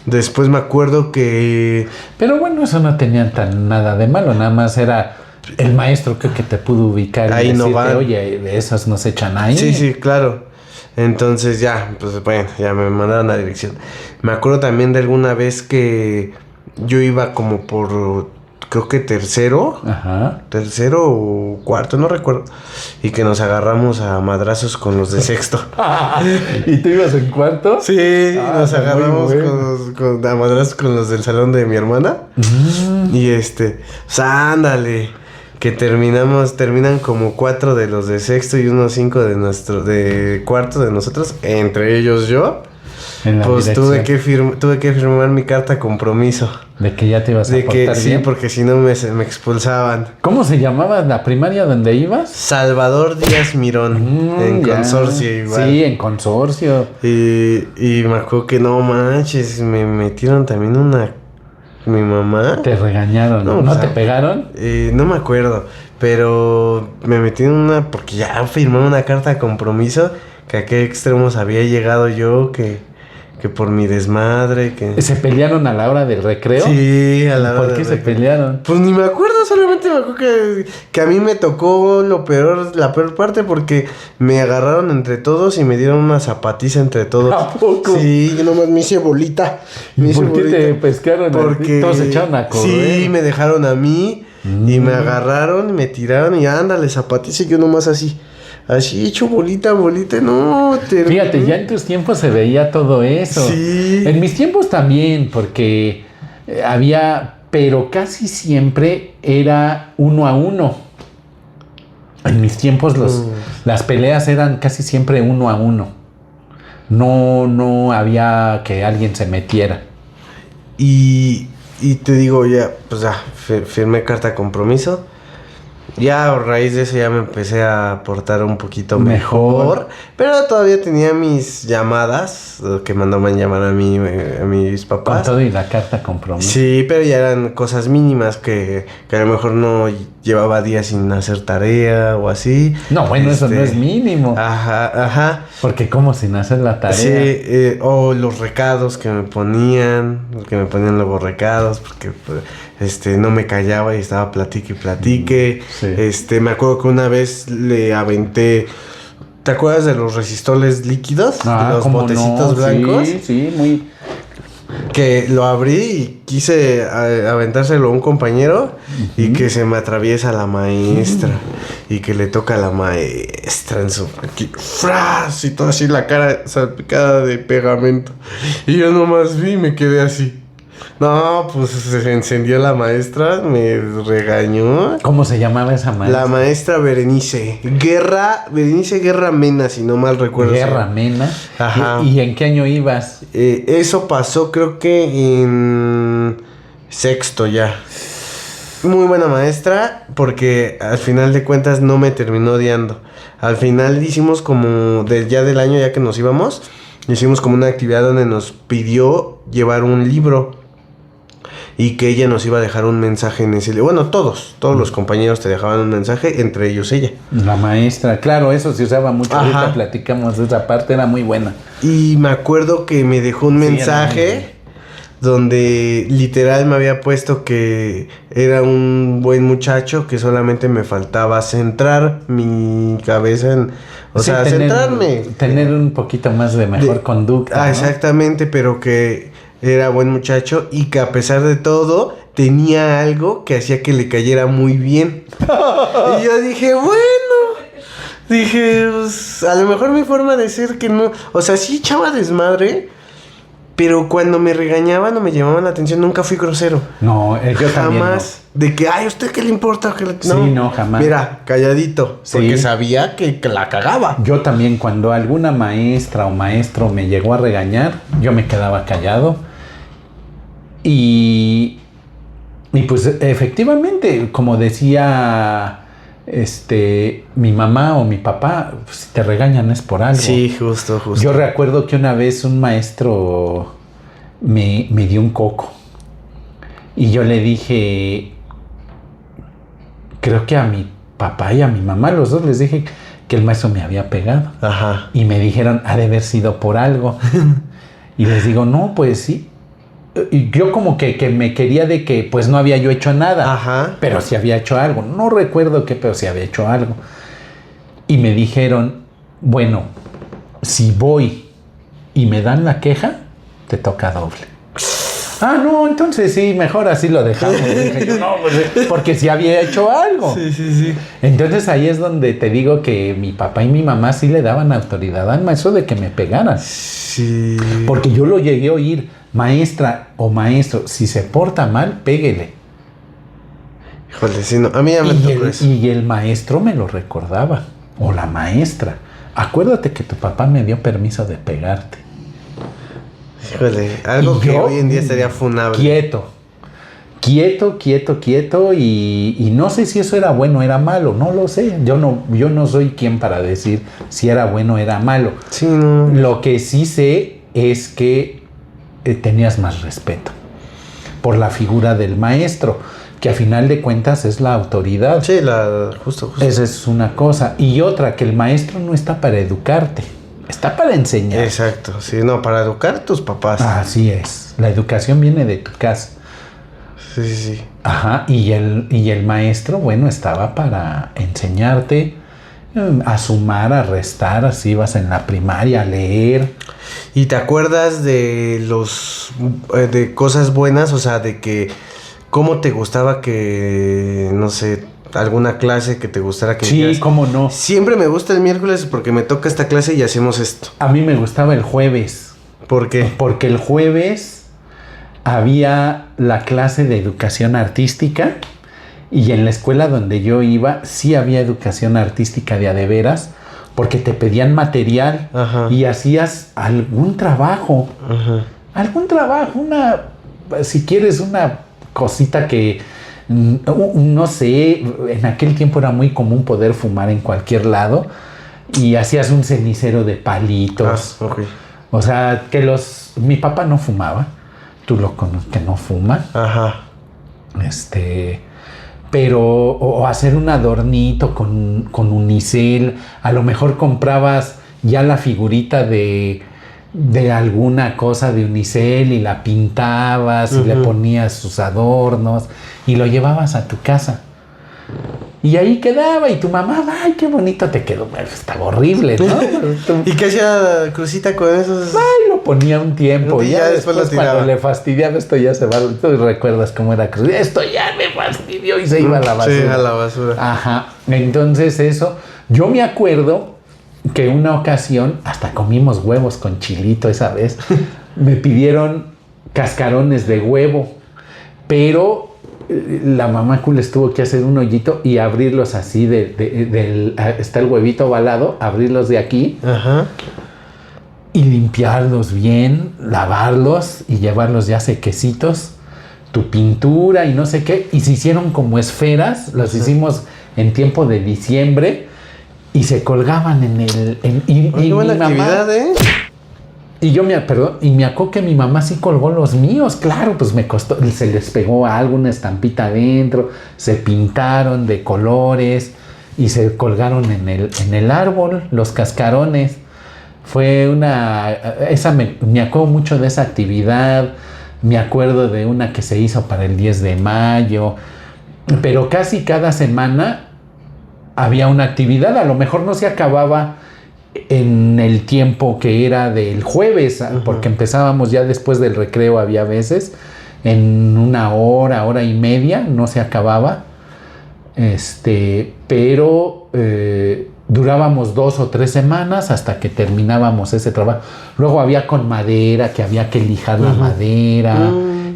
Después me acuerdo que... Pero bueno, eso no tenía nada de malo, nada más era el maestro que te pudo ubicar Ahí y no decirte, van. oye, esos no se echan ahí. Sí, claro. Entonces ya, pues bueno, ya me mandaron a la dirección. Me acuerdo también de alguna vez que yo iba como por, creo que tercero o cuarto, no recuerdo. Y que nos agarramos a madrazos con los de sexto. ¿Y tú ibas en cuarto? Sí, nos agarramos a madrazos con los del salón de mi hermana. Y pues ándale. Que terminan como 4 de los de sexto y unos 5 de cuarto de nosotros, entre ellos yo. Pues tuve que firmar mi carta compromiso. De que ya te ibas a portar bien. Sí, porque si no me expulsaban. ¿Cómo se llamaba la primaria donde ibas? Salvador Díaz Mirón, en Consorcio igual. Sí, en Consorcio. Y me acuerdo que no manches, me metieron también mi mamá. Te regañaron, ¿no te pegaron? No me acuerdo, pero me metí en porque ya firmé una carta de compromiso, que a qué extremos había llegado yo, que por mi desmadre, que... ¿Se pelearon a la hora del recreo? Sí, a la hora ¿Por qué se pelearon? Pues ni me acuerdo, solamente me acuerdo que a mí me tocó la peor parte, porque me agarraron entre todos y me dieron una zapatiza entre todos. ¿A poco? Sí, yo nomás me hice bolita. ¿Por qué te pescaron? Porque todos se echaron a correr. Sí, me dejaron a mí y me agarraron y me tiraron y ándale, zapatiza, y yo nomás así hecho bolita, no. Fíjate, ya en tus tiempos se veía todo eso. Sí. En mis tiempos también, porque había, pero casi siempre era 1-1. En mis tiempos las peleas eran casi siempre 1-1. No había que alguien se metiera. Y te digo, ya, pues ya, firmé carta de compromiso. Ya a raíz de eso ya me empecé a portar un poquito mejor. Pero todavía tenía mis llamadas que mandaban llamar a mis papás. Con todo y la carta compromiso. Sí, pero ya eran cosas mínimas que a lo mejor no llevaba días sin hacer tarea o así. No, bueno, eso no es mínimo. Ajá. Porque como sin hacer la tarea. Sí, o los recados que me ponían luego recados, porque no me callaba y estaba platique. Sí. Me acuerdo que una vez le aventé, ¿te acuerdas de los resistores líquidos? Los botecitos blancos. Sí, muy... Que lo abrí y quise aventárselo a un compañero y que se me atraviesa la maestra y que le toca a la maestra en su... Aquí, ¡fras! Y todo así la cara salpicada de pegamento. Y yo nomás vi y me quedé así. No, pues se encendió la maestra, me regañó. ¿Cómo se llamaba esa maestra? La maestra Berenice Guerra Mena, si no mal recuerdo. Guerra Mena. Ajá. ¿Y en qué año ibas? Eso pasó creo que en sexto ya. Muy buena maestra, porque al final de cuentas no me terminó odiando. Al final hicimos como, ya del año ya que nos íbamos, hicimos como una actividad donde nos pidió llevar un libro. Y que ella nos iba a dejar un mensaje en ese libro. Bueno, todos los compañeros te dejaban un mensaje, entre ellos ella. La maestra, claro, eso se usaba mucho. Ajá. Ahorita platicamos de esa parte, era muy buena. Y me acuerdo que me dejó un mensaje donde literal me había puesto que era un buen muchacho, que solamente me faltaba centrar mi cabeza en... centrarme. Tener un poquito más de mejor conducta, ¿no? Exactamente, pero que era buen muchacho y que a pesar de todo tenía algo que hacía que le cayera muy bien. Y yo dije, pues, a lo mejor mi forma de ser que no... O sea, sí echaba desmadre, pero cuando me regañaban o me llamaban la atención nunca fui grosero. No, yo también jamás. No. De que, ¿a usted qué le importa? No, jamás. Mira, calladito, sí. Porque sabía que la cagaba. Yo también, cuando alguna maestra o maestro me llegó a regañar, yo me quedaba callado. Y pues efectivamente, como decía mi mamá o mi papá, pues, si te regañan es por algo. Sí, justo. Yo recuerdo que una vez un maestro me dio un coco y yo le dije, creo que a mi papá y a mi mamá, los dos les dije que el maestro me había pegado. Ajá. Y me dijeron, ha de haber sido por algo. Y les digo, no, pues sí. Y yo como que me quería de que pues no había yo hecho nada. Ajá. Pero sí había hecho algo. No recuerdo qué, pero sí había hecho algo. Y me dijeron, bueno, si voy y me dan la queja, te toca doble. Ah, no, entonces sí, mejor así lo dejamos. Dije yo, no, pues, porque sí había hecho algo. Sí. Entonces ahí es donde te digo que mi papá y mi mamá sí le daban autoridad al maestro de que me pegaran. Sí. Porque yo lo llegué a oír, maestra o maestro, si se porta mal, péguele. Híjole, sí, no. A mí ya me tocó eso. Y el maestro me lo recordaba, o la maestra. Acuérdate que tu papá me dio permiso de pegarte. Híjole, algo Y que yo, hoy en día sería funable. Quieto, y no sé si eso era bueno o era malo, no lo sé. Yo no soy quien para decir si era bueno o era malo. Sí, no. Lo que sí sé es que tenías más respeto por la figura del maestro, que a final de cuentas es la autoridad. Sí, justo. Esa es una cosa. Y otra, que el maestro no está para educarte, está para enseñar. Exacto, sí, no, para educar a tus papás. Así es. La educación viene de tu casa. Sí. Ajá, y el maestro, bueno, estaba para enseñarte a sumar, a restar, así ibas en la primaria, a leer. ¿Y te acuerdas de de cosas buenas? O sea, de que cómo te gustaba que, no sé, alguna clase que te gustara que Sí, dijeras, cómo no. siempre me gusta el miércoles porque me toca esta clase y hacemos esto. A mí me gustaba el jueves, ¿Por qué? porque el jueves había la clase de educación artística y en la escuela donde yo iba sí había educación artística de a de veras, porque te pedían material. Ajá. Y hacías algún trabajo, Ajá. si quieres una cosita que, no sé, en aquel tiempo era muy común poder fumar en cualquier lado y hacías un cenicero de palitos. Ah, ok. O sea, mi papá no fumaba, tú lo conoces que no fuma. Ajá. Pero, o hacer un adornito con unicel, a lo mejor comprabas ya la figurita de alguna cosa de unicel y la pintabas y le ponías sus adornos y lo llevabas a tu casa. Y ahí quedaba y tu mamá, ay, qué bonito te quedó. Bueno, estaba horrible, ¿no? ¿Y qué hacía Cruzita con esos? Ay, lo ponía un tiempo. Y Ya ya después después lo tiraba. cuando le fastidiaba, esto ya se va. Tú recuerdas cómo era Cruz. Esto ya me fastidió y se iba a la basura. Sí, a la basura. Ajá. Entonces eso, yo me acuerdo que una ocasión, hasta comimos huevos con chilito esa vez, me pidieron cascarones de huevo, pero la mamá les tuvo que hacer un hoyito y abrirlos así está el huevito ovalado, abrirlos de aquí. Ajá. Y limpiarlos bien, lavarlos y llevarlos ya sequecitos, tu pintura y no sé qué. Y se hicieron como esferas, los hicimos en tiempo de diciembre y se colgaban en el... y Qué buena mi mamá, actividad, ¿eh? Y yo me acuerdo que mi mamá sí colgó los míos, claro, pues me costó, se les pegó algo, una estampita adentro, se pintaron de colores y se colgaron en el árbol, los cascarones. Fue me acuerdo mucho de esa actividad, me acuerdo de una que se hizo para el 10 de mayo, pero casi cada semana había una actividad, a lo mejor no se acababa en el tiempo que era del jueves, porque empezábamos ya después del recreo, había veces, en una hora y media, no se acababa, pero durábamos 2 o 3 semanas hasta que terminábamos ese trabajo. Luego había con madera, que había que lijar la madera,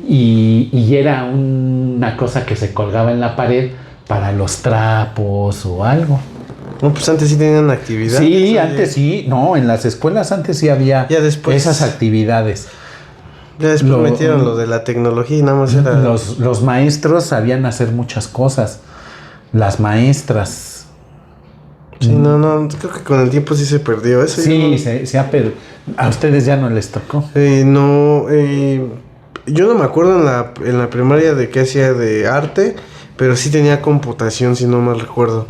y era una cosa que se colgaba en la pared para los trapos o algo. No, pues antes sí tenían actividad. Sí, antes sí. No, en las escuelas antes sí había Ya después- esas actividades. Ya después metieron lo de la tecnología y nada más era... Los maestros sabían hacer muchas cosas. Las maestras, Sí, no, creo que con el tiempo sí se perdió eso. Sí, se ha perdido. A ustedes ya no les tocó. No, yo no me acuerdo en la primaria de qué hacía de arte, pero sí tenía computación, si no mal recuerdo.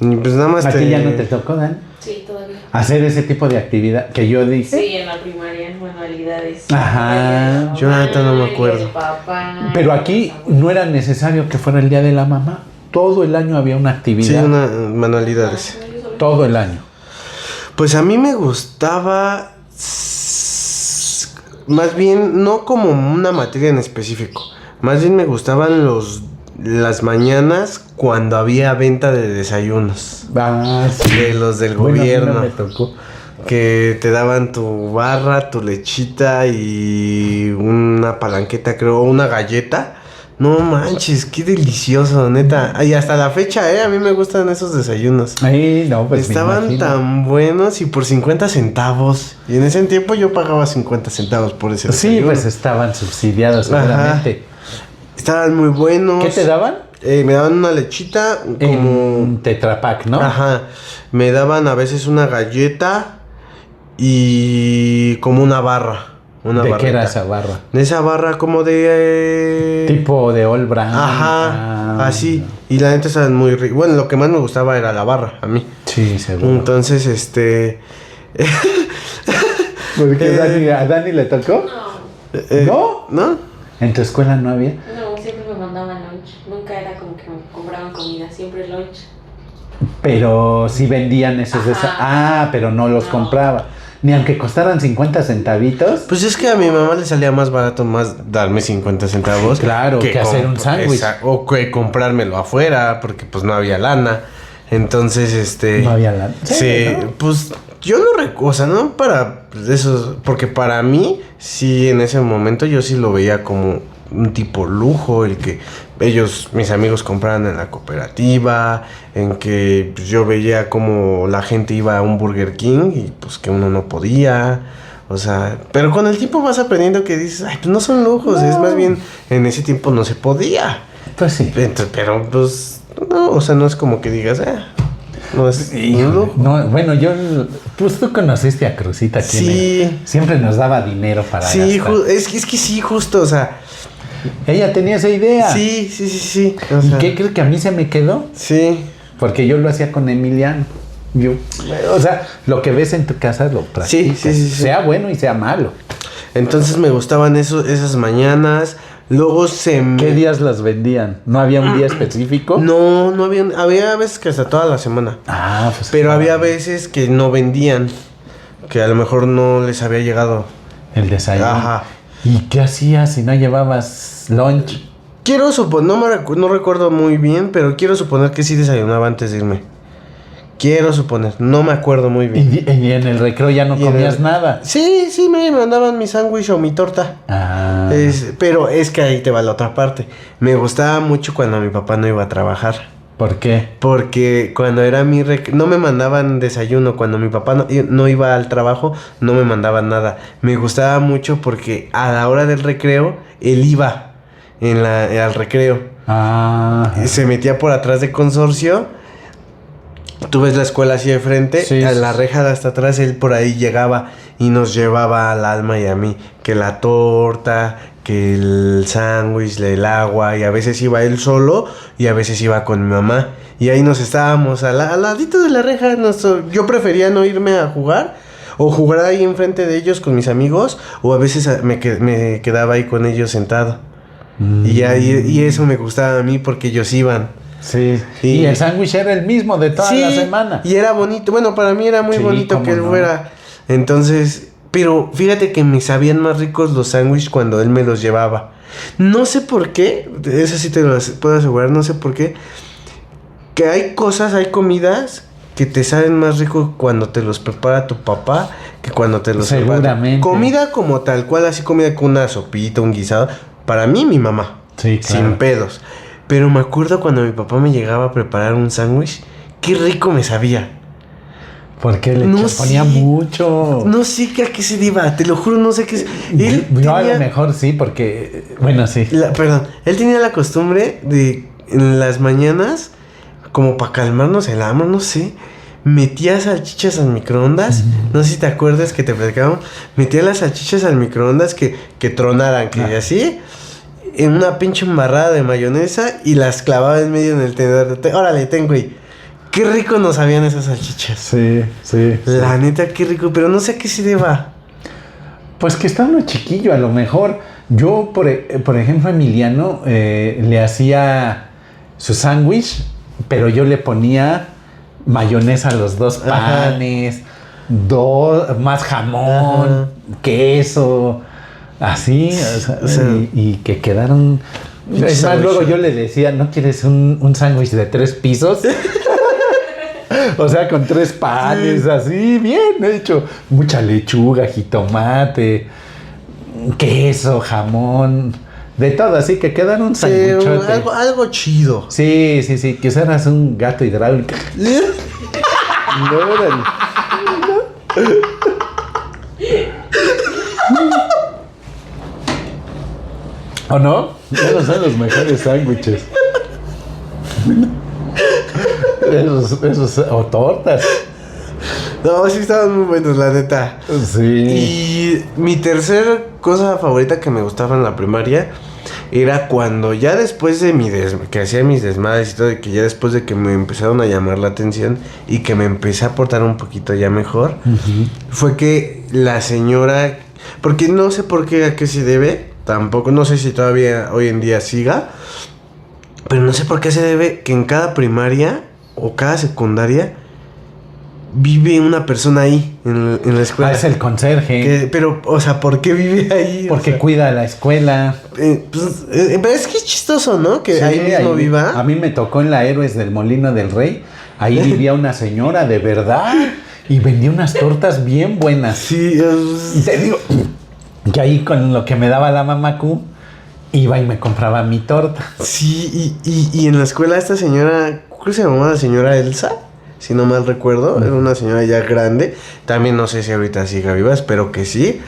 Y pues nada más ¿A ti ya no te tocó, Dan? Sí, todavía. Hacer ese tipo de actividad que yo dije. Sí, en la primaria, en manualidades. Ajá. Yo la neta no me acuerdo. Pero aquí no era necesario que fuera el día de la mamá. Todo el año había una actividad. Sí, manualidades. Todo el año. Pues a mí me gustaba más bien no como una materia en específico. Más bien me gustaban las mañanas cuando había venta de desayunos. Ah, sí. De los del Bueno, a mí gobierno. no me tocó. Que te daban tu barra, tu lechita y una palanqueta, creo, una galleta. No manches, qué delicioso, neta. Y hasta la fecha, a mí me gustan esos desayunos. Ay, no, pues me Estaban imagino. tan buenos y por 50 centavos. Y en ese tiempo yo pagaba 50 centavos por ese Sí, desayuno. pues estaban subsidiados Ajá. seguramente. Estaban muy buenos. ¿Qué te daban? Me daban una lechita como... En Tetra Pak, ¿no? Ajá. Me daban a veces una galleta y como una barra. Una ¿De qué barrita. era esa barra? Esa barra como de... Tipo de All Brand. Ajá, Ah, así. Y la neta estaban muy ricos. Bueno, lo que más me gustaba era la barra, a mí. Sí, seguro. Entonces, Porque ¿a Dani le tocó? No, ¿No? ¿No? ¿En tu escuela no había? no, siempre me mandaban lunch. Nunca era como que me compraban comida, siempre lunch. Pero sí vendían esos de esa. Ajá. Ah, pero no los No. compraba. Ni aunque costaran 50 centavitos. Pues es que a mi mamá le salía más barato más darme 50 centavos. Claro, que hacer un sándwich. O que comprármelo afuera, porque pues no había lana. Entonces, No había lana. Sí, Sí, ¿no? pues yo no recuerdo, o sea, no para eso, porque para mí, sí, en ese momento yo sí lo veía como un tipo lujo, el que mis amigos compraban en la cooperativa, en que pues, yo veía como la gente iba a un Burger King y pues que uno no podía, o sea, pero con el tiempo vas aprendiendo que dices, ay, pues no son lujos, es más bien, en ese tiempo no se podía, Pues sí. pero pues, no, o sea, no es como que digas, no es un lujo. No, bueno, pues tú conociste a Cruzita, ¿quién Sí. era? Siempre nos daba dinero para Sí, gastar. es que sí, justo, o sea, Ella tenía esa idea. sí, o ¿Y sea, qué crees que a mí se me quedó? sí, Porque yo lo hacía con Emiliano. O sea, lo que ves en tu casa lo practicas. sí. Sea bueno y sea malo. entonces me gustaban esas mañanas, luego ¿Qué días las vendían? ¿No había un día específico? no había veces que hasta toda la semana, Ah, pues. pero claro. había veces que no vendían, que a lo mejor no les había llegado. El desayuno. Ajá. ¿Y qué hacías si no llevabas lunch? Quiero suponer, no recuerdo muy bien, pero quiero suponer que sí desayunaba antes de irme. Quiero suponer, no me acuerdo muy bien. Y en el recreo ya no Y en comías el- nada. Sí, me mandaban mi sándwich o mi torta. Ah. Pero es que ahí te va la otra parte. Me gustaba mucho cuando mi papá no iba a trabajar. ¿Por qué? Porque cuando era no me mandaban desayuno. Cuando mi papá no iba al trabajo, no me mandaban nada. Me gustaba mucho porque a la hora del recreo, él iba al recreo. Ah. Se metía por atrás de Consorcio. Tú ves la escuela así de frente, Sí, a sí, la sí. reja de hasta atrás, él por ahí llegaba y nos llevaba al Alma y a mí, que la torta, que el sándwich, el agua, y a veces iba él solo y a veces iba con mi mamá. Y ahí nos estábamos al ladito de la reja. Yo prefería no irme a jugar o jugar ahí enfrente de ellos con mis amigos, o a veces me quedaba ahí con ellos sentado. Y eso me gustaba a mí porque ellos iban. Sí. Sí. Y el sándwich era el mismo de toda la semana. Y era bonito. Bueno, para mí era muy Sí, bonito cómo que él no. fuera. Entonces, pero fíjate que me sabían más ricos los sándwiches cuando él me los llevaba. No sé por qué, eso sí te lo puedo asegurar, no sé por qué. Que hay comidas que te saben más rico cuando te los prepara tu papá que cuando te los prepara. Seguramente. Comida como tal cual, así comida con una sopita, un guisado. Para mí, mi mamá. Sí, claro. Sin pedos. Pero me acuerdo cuando mi papá me llegaba a preparar un sándwich, qué rico me sabía. Porque le No ponía sé. mucho. No sé a qué se deba, te lo juro, no sé qué. Yo a lo mejor sí, porque. Bueno, sí. Perdón, él tenía la costumbre de en las mañanas, como para calmarnos el hambre, no sé, metía salchichas al microondas. No sé si te acuerdas que te platicábamos. Metía las salchichas al microondas que tronaran, que así. En una pinche embarrada de mayonesa y las clavaba en medio en el tenedor. Órale, ten, güey. Qué rico nos sabían esas salchichas. Sí. La neta, qué rico. Pero no sé a qué se deba. Pues que está uno chiquillo, a lo mejor. Yo, por ejemplo, a Emiliano le hacía su sándwich, pero yo le ponía mayonesa a los 2 panes, más jamón, queso, así, o sea, y que quedaron... Es más, luego yo le decía, ¿no quieres un sándwich de 3 pisos? O sea, con 3 panes, así, bien hecho. Mucha lechuga, jitomate, queso, jamón, de todo, así que quedaron un sándwichote. Algo chido. Sí, que usaras un gato hidráulico. ¿O no? Esos son los mejores sándwiches. Esos, o tortas. No, sí estaban muy buenos, la neta. Sí. Y mi tercera cosa favorita que me gustaba en la primaria era cuando ya después de que hacía mis desmadres y todo, y que ya después de que me empezaron a llamar la atención y que me empecé a portar un poquito ya mejor, fue que la señora, porque no sé por qué, a qué se debe, tampoco, no sé si todavía hoy en día siga, pero no sé por qué se debe que en cada primaria o cada secundaria vive una persona ahí en la escuela. Es el conserje. Pero, o sea, ¿por qué vive ahí? Porque cuida la escuela. Pero es que es chistoso, ¿no? Que sí, ahí mismo viva. A mí me tocó en la Héroes del Molino del Rey. Ahí vivía una señora de verdad y vendía unas tortas bien buenas. Sí. Y te digo que ahí con lo que me daba la mamacú iba y me compraba mi torta. Sí, y en la escuela esta señora, creo que se llamaba la señora Elsa, si no mal recuerdo, era una señora ya grande, también no sé si ahorita siga viva, espero que sí.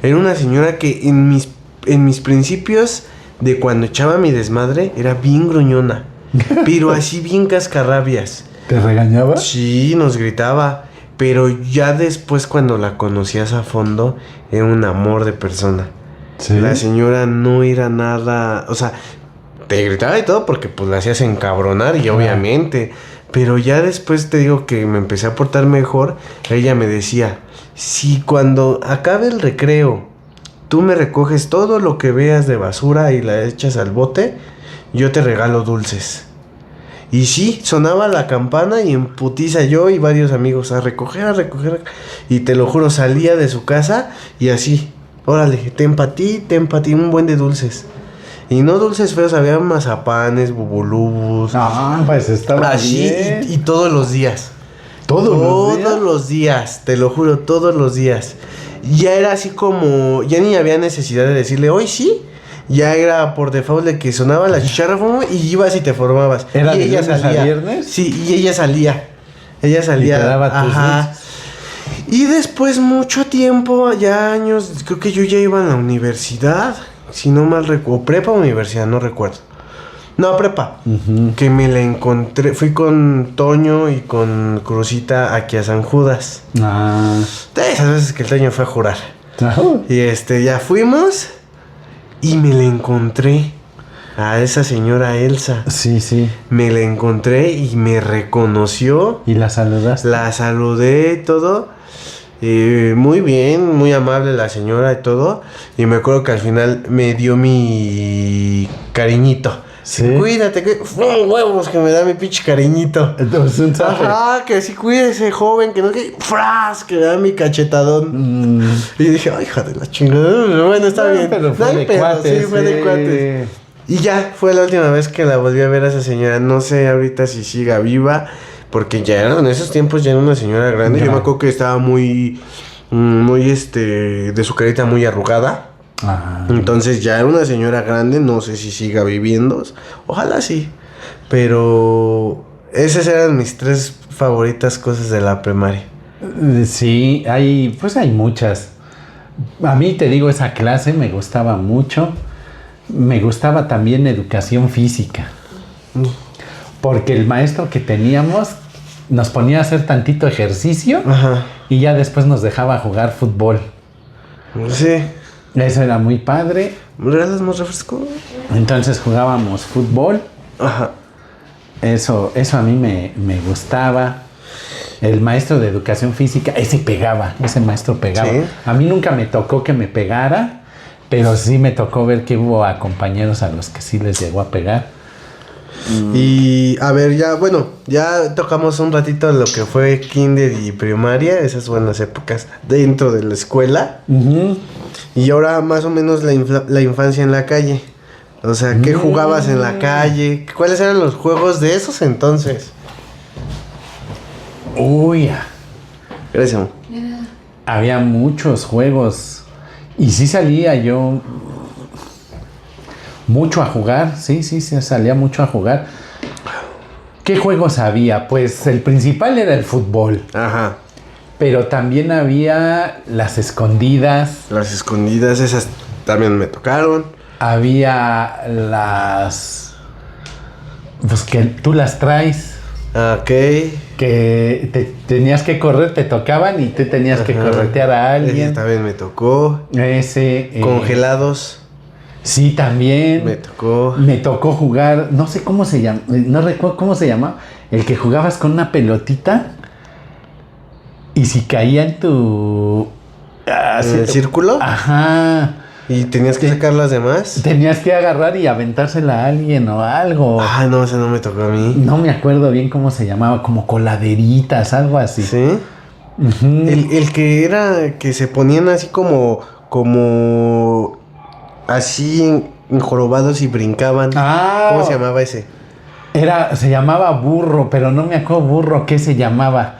Era una señora que en mis principios de cuando echaba mi desmadre era bien gruñona, pero así bien cascarrabias. ¿Te regañaba? Sí, nos gritaba, pero ya después cuando la conocías a fondo era un amor de persona. ¿Sí? La señora no era nada, o sea, te gritaba y todo porque pues la hacías encabronar y obviamente... Pero ya después te digo que me empecé a portar mejor. Ella me decía, si cuando acabe el recreo tú me recoges todo lo que veas de basura y la echas al bote, yo te regalo dulces. Y sí, sonaba la campana y en putiza yo y varios amigos a recoger. Y te lo juro, salía de su casa y así, órale, ten pa' ti, un buen de dulces. Y no dulces feos, había mazapanes, bubulubus. Ah, pues estaba así bien. Y todos los días. ¿Todos los días? Te lo juro, todos los días. Ya era así como... Ya ni había necesidad de decirle, hoy sí. Ya era por default de que sonaba la chicharra y ibas y te formabas. ¿Era y de ella viernes salía. a viernes? Sí, y ella salía. Y te daba tus dulces. Y después mucho tiempo, ya años, creo que yo ya iba a la universidad. Si no mal recuerdo, prepa o universidad, no recuerdo. No, prepa. Que me la encontré, fui con Toño y con Cruzita aquí a San Judas. De esas veces que el Toño fue a jurar. Y ya fuimos y me la encontré a esa señora Elsa. Sí. Me la encontré y me reconoció. ¿Y la saludaste? La saludé y todo. Muy bien, muy amable la señora y todo. Y me acuerdo que al final me dio mi cariñito. Sí. Cuídate, huevos que me da mi pinche cariñito. Entonces, ajá, que sí, cuídese, joven, que no, que fras, que me da mi cachetadón. Y dije, ay, hija de la chingada. Bueno, está bien. Pero fue de cuates. Sí, fue de cuates. Y ya, fue la última vez que la volví a ver a esa señora. No sé ahorita si siga viva. Porque ya en esos tiempos ya era una señora grande. Yo me acuerdo que estaba muy de su carita muy arrugada. Entonces ya era una señora grande. No sé si siga viviendo. Ojalá sí. Pero esas eran mis 3 favoritas cosas de la primaria. Sí, hay muchas. A mí te digo, esa clase me gustaba mucho. Me gustaba también educación física. Porque el maestro que teníamos nos ponía a hacer tantito ejercicio Ajá. y ya después nos dejaba jugar fútbol. Sí. Eso era muy padre. ¿Me regalas más refresco? Entonces jugábamos fútbol. Ajá. Eso a mí me gustaba. El maestro de educación física, ese maestro pegaba. Sí. A mí nunca me tocó que me pegara, pero sí me tocó ver que hubo a compañeros a los que sí les llegó a pegar. Y a ver, ya tocamos un ratito lo que fue kinder y primaria, esas buenas épocas dentro de la escuela. Uh-huh. Y ahora más o menos la infancia en la calle. O sea, ¿qué jugabas en la calle? ¿Cuáles eran los juegos de esos entonces? Uy, Gracias, amor. había muchos juegos y sí salía yo mucho a jugar, sí, salía mucho a jugar. ¿Qué juegos había? Pues el principal era el fútbol, Ajá. pero también había las escondidas, Las escondidas, esas también me tocaron. había las... pues que tú las traes, Ok. que tenías que correr, te tocaban y tú tenías que Ajá. corretear a Ese alguien. también me tocó. Ese... Congelados. Sí, también. Me tocó. Me tocó jugar, no sé cómo se llama, no recuerdo cómo se llama, el que jugabas con una pelotita y si caía en tu... ¿En el círculo? Ajá. Y tenías que sacar las demás. Tenías que agarrar y aventársela a alguien o algo. Ah, no, ese no me tocó a mí. No me acuerdo bien cómo se llamaba, como coladeritas, algo así. ¿Sí? Ujú. El que era, que se ponían así como así enjorobados y brincaban. Ah, ¿Cómo se llamaba ese? se llamaba burro, pero no me acuerdo burro qué se llamaba.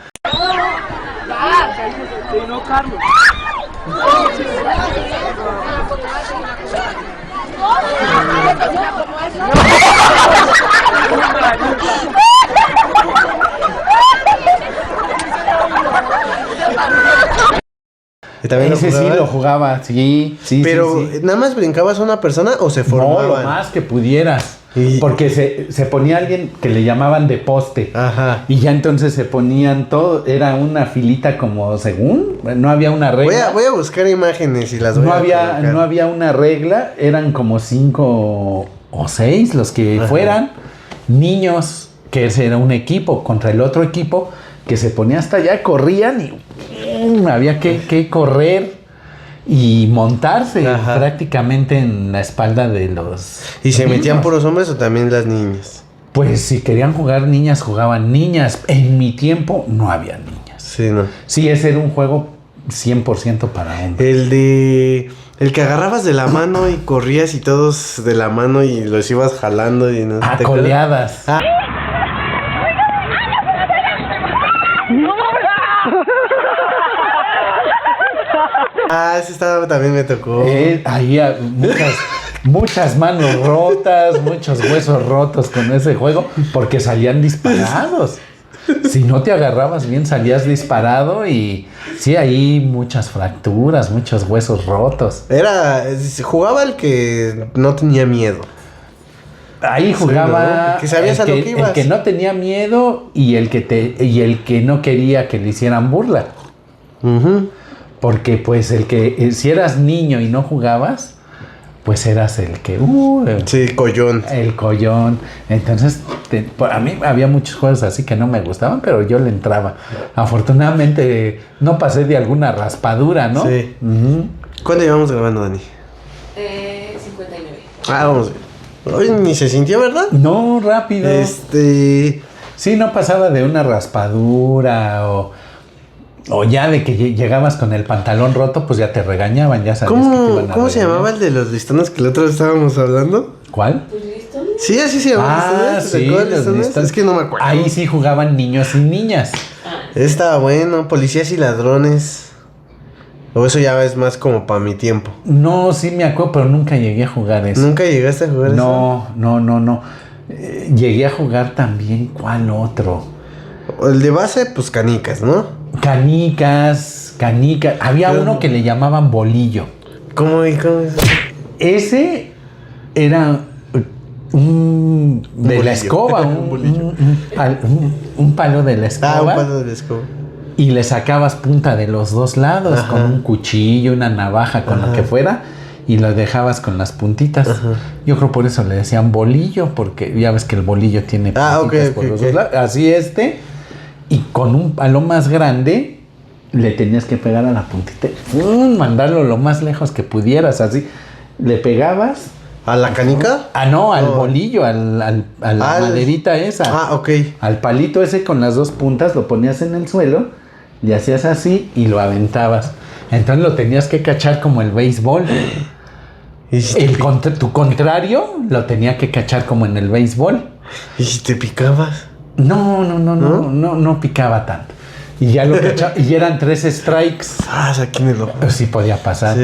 ¿Y también Ese sí jugabas? lo jugaba, sí. Pero, sí. ¿nada más brincabas a una persona o se No, formaban? lo más que pudieras. Y- Porque se ponía alguien que le llamaban de poste. Ajá. Y ya entonces se ponían todo, era una filita como según, no había una regla. Voy a buscar imágenes y las voy no a había, colocar. no había una regla, eran como 5 o 6 los que Ajá. fueran. Niños, que ese era un equipo contra el otro equipo, que se ponía hasta allá, corrían y había que correr y montarse Ajá. prácticamente en la espalda de los ¿Y se metían niños. puros hombres o también las niñas? Pues si querían jugar niñas, jugaban niñas. En mi tiempo no había niñas. Sí, no. Sí, ese era un juego 100% para hombres. El que agarrabas de la mano y corrías y todos de la mano y los ibas jalando y no. ¿te acuerdas? Coleadas. Ah. Ese también me tocó. Ahí muchas manos rotas, muchos huesos rotos con ese juego, porque salían disparados. Si no te agarrabas bien, salías disparado y sí, ahí muchas fracturas, muchos huesos rotos. Jugaba el que no tenía miedo. Ahí jugaba ¿no? Que sabías a lo que ibas. el que no tenía miedo y el que no quería que le hicieran burla. Ujú. Porque pues si eras niño y no jugabas, pues eras el que... Sí, collón. el collón. Entonces, a mí había muchos juegos así que no me gustaban, pero yo le entraba. Afortunadamente, no pasé de alguna raspadura, ¿no? Sí. Ujú. ¿Cuándo llevamos grabando, Dani? 59. Vamos. Hoy ni se sintió, ¿verdad? No, rápido. Sí, no pasaba de una raspadura o ya de que llegabas con el pantalón roto, pues ya te regañaban, ya sabías que te iban a ¿Cómo se regañar. llamaba el de los listones que la otra vez estábamos hablando? ¿Cuál? Pues listo. Sí, así se llamaba. ¿Listones? ¿Te Sí, acuerdas de los listones? listones. Es que no me acuerdo. Ahí sí jugaban niños y niñas. Estaba bueno, policías y ladrones. O eso ya es más como para mi tiempo. No, sí me acuerdo, pero nunca llegué a jugar eso. ¿Nunca llegaste a jugar eso? No. Llegué a jugar también, ¿cuál otro? El de base, pues canicas, ¿no? Canicas. Había Pero- uno que le llamaban bolillo. ¿Cómo es? Ese era de la escoba, un palo de la escoba. Un palo de la escoba. Y le sacabas punta de los dos lados. Ajá. Con un cuchillo, una navaja, con lo que fuera. Y lo dejabas con las puntitas. Ajá. Yo creo por eso le decían bolillo, porque ya ves que el bolillo tiene puntitas por los dos lados. Así y con un palo más grande le tenías que pegar a la puntita. Mandarlo lo más lejos que pudieras, así. Le pegabas. ¿A la canica? No, al bolillo, a la maderita esa. Ok. Al palito ese con las dos puntas lo ponías en el suelo, le hacías así y lo aventabas. Entonces lo tenías que cachar como el béisbol. ¿Y si tu contrario lo tenía que cachar como en el béisbol. ¿Y si te picabas? No picaba tanto. Y ya lo cachaba, y eran 3 strikes. Aquí en el ojo. Sí podía pasar.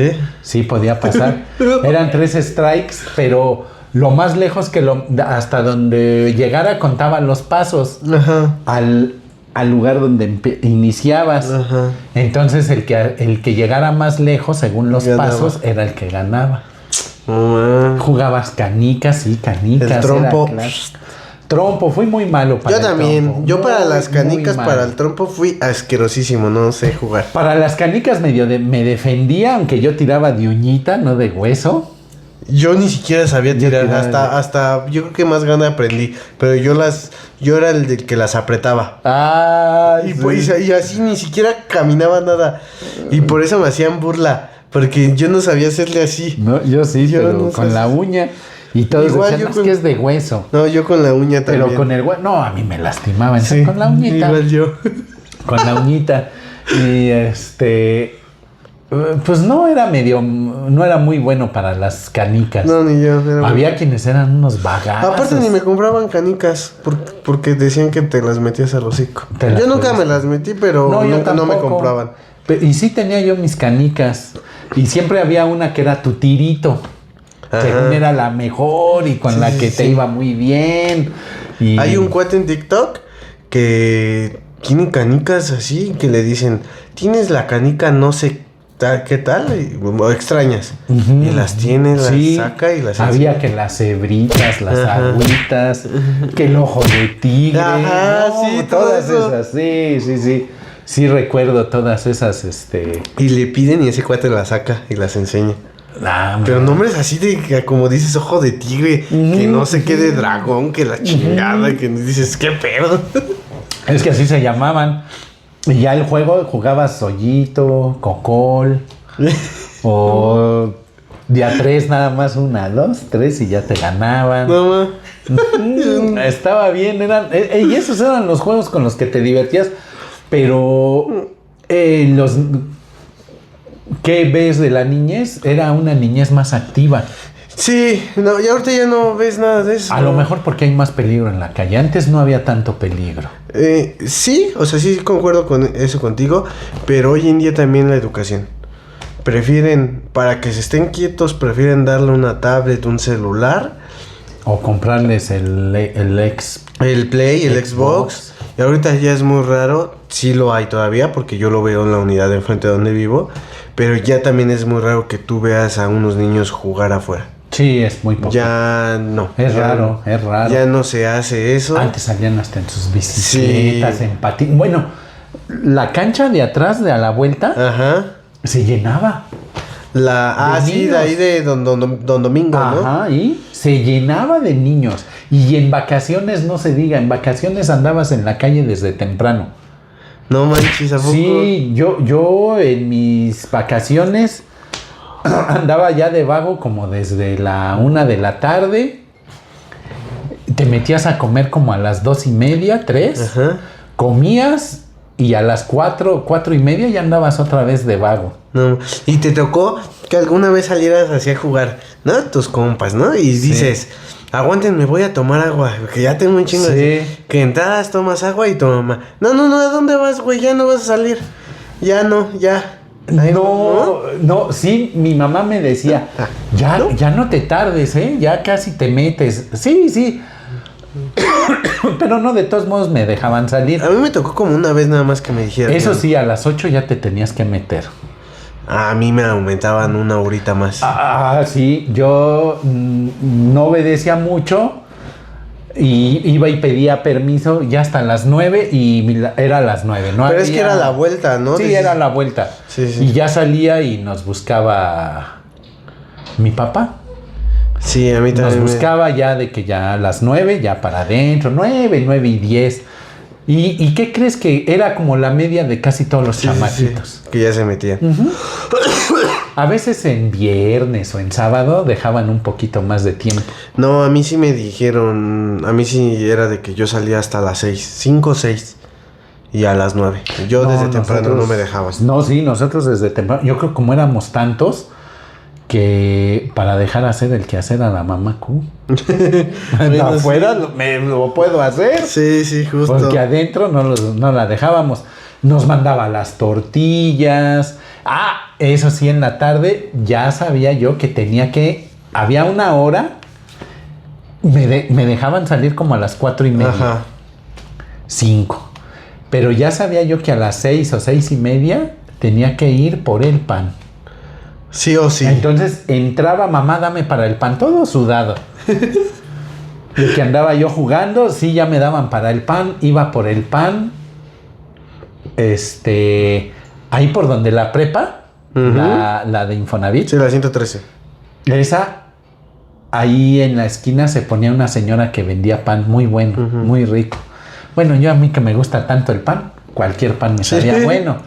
Sí podía pasar. Eran 3 strikes, pero lo más lejos que hasta donde llegara contaba los pasos. Ajá. Al lugar donde iniciabas. Ajá. Entonces el que llegara más lejos según los pasos era el que ganaba. Jugabas canicas. El trompo. Trompo, fui muy malo para el trompo. Yo también. Yo para las canicas, para el trompo fui asquerosísimo, no sé jugar. Para las canicas me defendía, aunque yo tiraba de uñita, no de hueso. Yo ni siquiera sabía tirar, hasta yo creo que más grande aprendí, pero yo era el que las apretaba. Y así ni siquiera caminaba nada. Y por eso me hacían burla, porque yo no sabía hacerle así. No, yo sí, pero no con la uña. Y todos decían, que es de hueso. No, yo con la uña también. Pero con el hueso, no, a mí me lastimaban. Sí, con la uñita. Igual yo. Con la uñita. Y pues no era muy bueno para las canicas. No, ni yo. Había quienes eran unos vagazos. Aparte ni me compraban canicas porque decían que te las metías al hocico. Yo nunca me las metí, pero no me compraban. Y sí tenía yo mis canicas. Y siempre había una que era tu tirito. Según era la mejor y con la que te iba muy bien. Y hay un cuate en TikTok que tiene canicas así, que le dicen, tienes la canica no sé qué tal, o extrañas. Y las tiene, las saca y las había enseña. Que las cebritas, las agüitas, que el ojo de tigre. Todas esas, sí. Sí recuerdo todas esas, Y le piden y ese cuate las saca y las enseña. Pero nombres así de, como dices, ojo de tigre, que no sé qué de dragón, que la chingada, que dices, qué pedo. Es que así se llamaban. Y ya el juego jugabas Sollito, Cocol, o de a 3 nada más, 1, 2, 3 y ya te ganaban. No, estaba bien, y esos eran los juegos con los que te divertías, pero ¿qué ves de la niñez? Era una niñez más activa. Sí, no, y ahorita ya no ves nada de eso. A lo mejor porque hay más peligro en la calle. Antes no había tanto peligro. Sí, o sea, sí concuerdo con eso contigo, pero hoy en día también la educación. Prefieren, para que se estén quietos, prefieren darle una tablet, un celular. O comprarles el Play, el Xbox. Y ahorita ya es muy raro, sí lo hay todavía, porque yo lo veo en la unidad de enfrente de donde vivo, pero ya también es muy raro que tú veas a unos niños jugar afuera. Sí, es muy poco. Ya no. Es raro. Ya no se hace eso. Antes salían hasta en sus bicicletas, en patín. Bueno, la cancha de atrás, de a la vuelta, se llenaba. De ahí de Don Domingo, ¿no? Ajá, y se llenaba de niños. Y en vacaciones, no se diga, en vacaciones andabas en la calle desde temprano. No manches, ¿a poco? Sí, yo en mis vacaciones andaba ya de vago como desde la 1 de la tarde. Te metías a comer como a las 2:30, 3. Ajá. Comías y a las 4:30 ya andabas otra vez de vago. No, y te tocó que alguna vez salieras así a jugar, ¿no? Tus compas, ¿no? Y dices, aguántenme, voy a tomar agua, que ya tengo un chingo de... Que entradas, tomas agua y tu mamá, no, ¿a dónde vas, güey? Ya no vas a salir. Ya no, ya. No, sí, mi mamá me decía, ya no te tardes, ya casi te metes. Sí. Pero no, de todos modos me dejaban salir. A mí me tocó como una vez nada más que me dijeron. Eso sí, a las 8 ya te tenías que meter. A mí me aumentaban una horita más. Sí, yo no obedecía mucho y iba y pedía permiso ya hasta las 9 y era a las 9. No Pero es había... que era la vuelta, ¿no? Sí, era la vuelta. Sí, sí. Y ya salía y nos buscaba mi papá. Sí, a mí también. Nos buscaba ya de que ya a las 9, ya para adentro, 9 y 10. ¿Y qué crees que era como la media de casi todos los chamaquitos? Sí, que ya se metían. A veces en viernes o en sábado dejaban un poquito más de tiempo. No, a mí sí me dijeron, a mí sí era de que yo salía hasta las 6, 5 o 6 y a las 9. Yo No, desde temprano nosotros- no me dejaban. No, sí, nosotros desde temprano. Yo creo que como éramos tantos que para dejar hacer el quehacer a la mamá Q. Bueno, Afuera sí. me lo puedo hacer. Sí, justo. Porque adentro no la dejábamos. Nos mandaba las tortillas. Eso sí, en la tarde ya sabía yo que había una hora. Me dejaban salir como a las 4:30. Ajá. 5. Pero ya sabía yo que a las 6 o 6:30 tenía que ir por el pan. Sí o sí. Entonces entraba, mamá, dame para el pan, todo sudado. De que andaba yo jugando, sí, ya me daban para el pan, iba por el pan. Ahí por donde la prepa, Ujú. la de Infonavit, Sí, la 113. esa, ahí en la esquina se ponía una señora que vendía pan muy bueno, muy rico. Bueno, yo a mí que me gusta tanto el pan, cualquier pan me sabía bueno.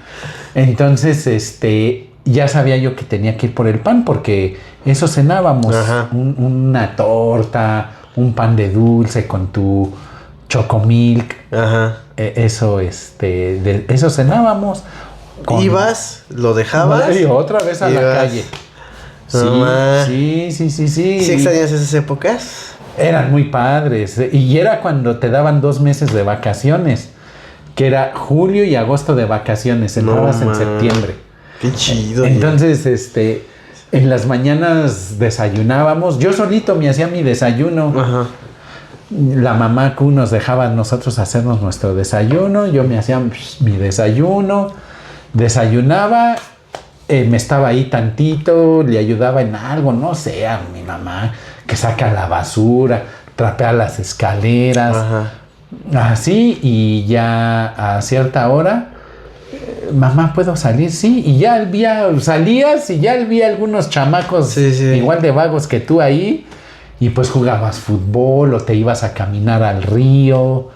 Entonces, ya sabía yo que tenía que ir por el pan porque eso cenábamos. Ajá. Una torta, un pan de dulce con tu chocomilk. Ajá. Eso, de eso cenábamos. Ibas, lo dejabas. Y otra vez a la ibas. calle. Mamá. Sí. ¿Sí extrañas esas épocas? Eran muy padres. Y era cuando te daban 2 meses de vacaciones. Que era julio y agosto de vacaciones. Entrabas en ma. septiembre. Qué chido. Entonces, en las mañanas desayunábamos. Yo solito me hacía mi desayuno. Ajá. La mamá Q nos dejaba a nosotros hacernos nuestro desayuno. Yo me hacía mi desayuno. Desayunaba. Me estaba ahí tantito. Le ayudaba en algo. No sé, a mi mamá. Que saca la basura. Trapea las escaleras. Ajá. Así. Y ya a cierta hora. Mamá, ¿puedo salir? Sí. Y ya salías y ya vi algunos chamacos Sí. igual de vagos que tú ahí. Y pues jugabas fútbol o te ibas a caminar al río.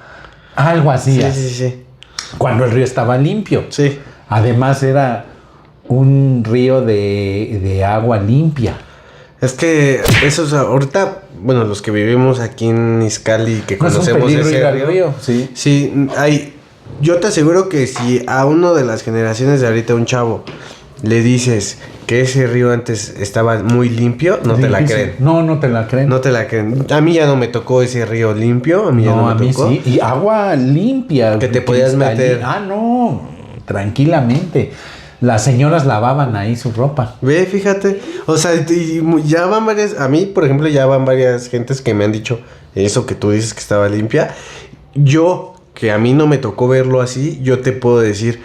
Algo así. Sí. Cuando el río estaba limpio. Sí. Además era un río de agua limpia. Es que eso, o sea, ahorita, bueno, los que vivimos aquí en Izcali, que No es un conocemos peligro ir ese al río. Sí. Sí, yo te aseguro que si a uno de las generaciones de ahorita, un chavo, le dices que ese río antes estaba muy limpio, no te la Difícil. creen. No te la creen. No te la creen. A mí ya no me tocó ese río limpio, a mí ya no a me mí tocó. sí. Y agua limpia. Que te podías meter. No, tranquilamente. Las señoras lavaban ahí su ropa. Ve, fíjate, o sea, ya van varias, a mí, por ejemplo, ya van varias gentes que me han dicho eso que tú dices que estaba limpia. Yo, que a mí no me tocó verlo así, yo te puedo decir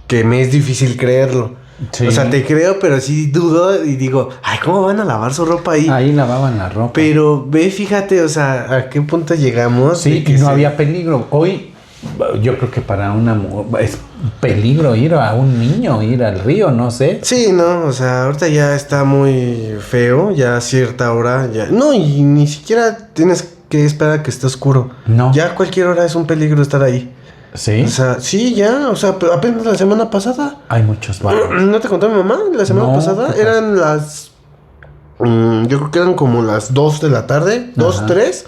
que me es difícil creerlo. Sí. O sea, te creo, pero sí dudo y digo, ay, ¿cómo van a lavar su ropa ahí? Ahí lavaban la ropa. Pero ve, fíjate, o sea, ¿a qué punto llegamos? Sí, de que y no había peligro. Hoy, yo creo que para es peligro ir a un niño, ir al río, no sé. Sí, no, o sea, ahorita ya está muy feo, ya a cierta hora, ya... No, y ni siquiera tienes que esperar a que esté oscuro. No. Ya a cualquier hora es un peligro estar ahí. Sí. O sea, sí, ya, o sea, pero apenas la semana pasada. Hay muchos barrios. ¿No te contó mi mamá? La semana No, pasada ¿qué eran las... yo creo que eran como las 2 de la tarde, 2, Ajá. 3.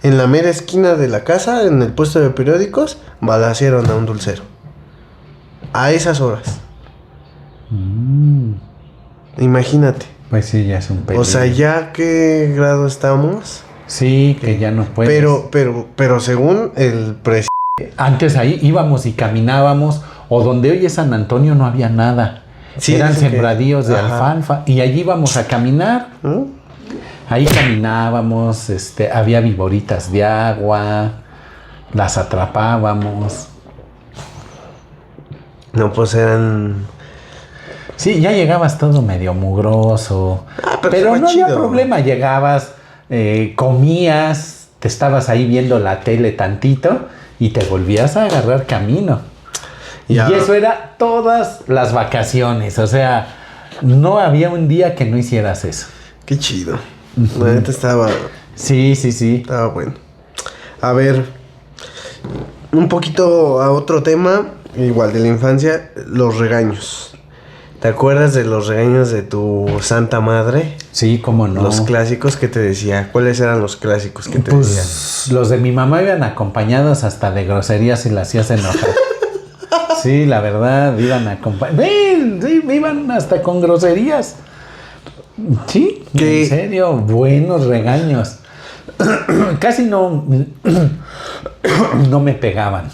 En la mera esquina de la casa, en el puesto de periódicos, balacearon a un dulcero. A esas horas. Imagínate. Pues sí, ya es un peligro. O sea, ¿ya qué grado estamos? Sí, que ya no puedes. Pero según el presidente... Antes ahí íbamos y caminábamos, o donde hoy es San Antonio no había nada. Sí, Eran dicen que- sembradíos de Ajá. alfalfa. Y allí íbamos a caminar. Ahí caminábamos, había viboritas de agua, las atrapábamos. No, pues eran... Sí, ya llegabas todo medio mugroso. Pero no había problema, llegabas, comías, te estabas ahí viendo la tele tantito y te volvías a agarrar camino. Ya. Y eso era todas las vacaciones, o sea, no había un día que no hicieras eso. Qué chido. La neta estaba... Sí. Estaba bueno. A ver, un poquito a otro tema, igual de la infancia, los regaños. ¿Te acuerdas de los regaños de tu santa madre? Sí, cómo no. Los clásicos que te decía. ¿Cuáles eran los clásicos que te decían? Los de mi mamá iban acompañados hasta de groserías y la hacías enojar. Sí, la verdad, iban acompañados. Sí, iban hasta con groserías. Sí, en serio, buenos regaños. Casi no me pegaban.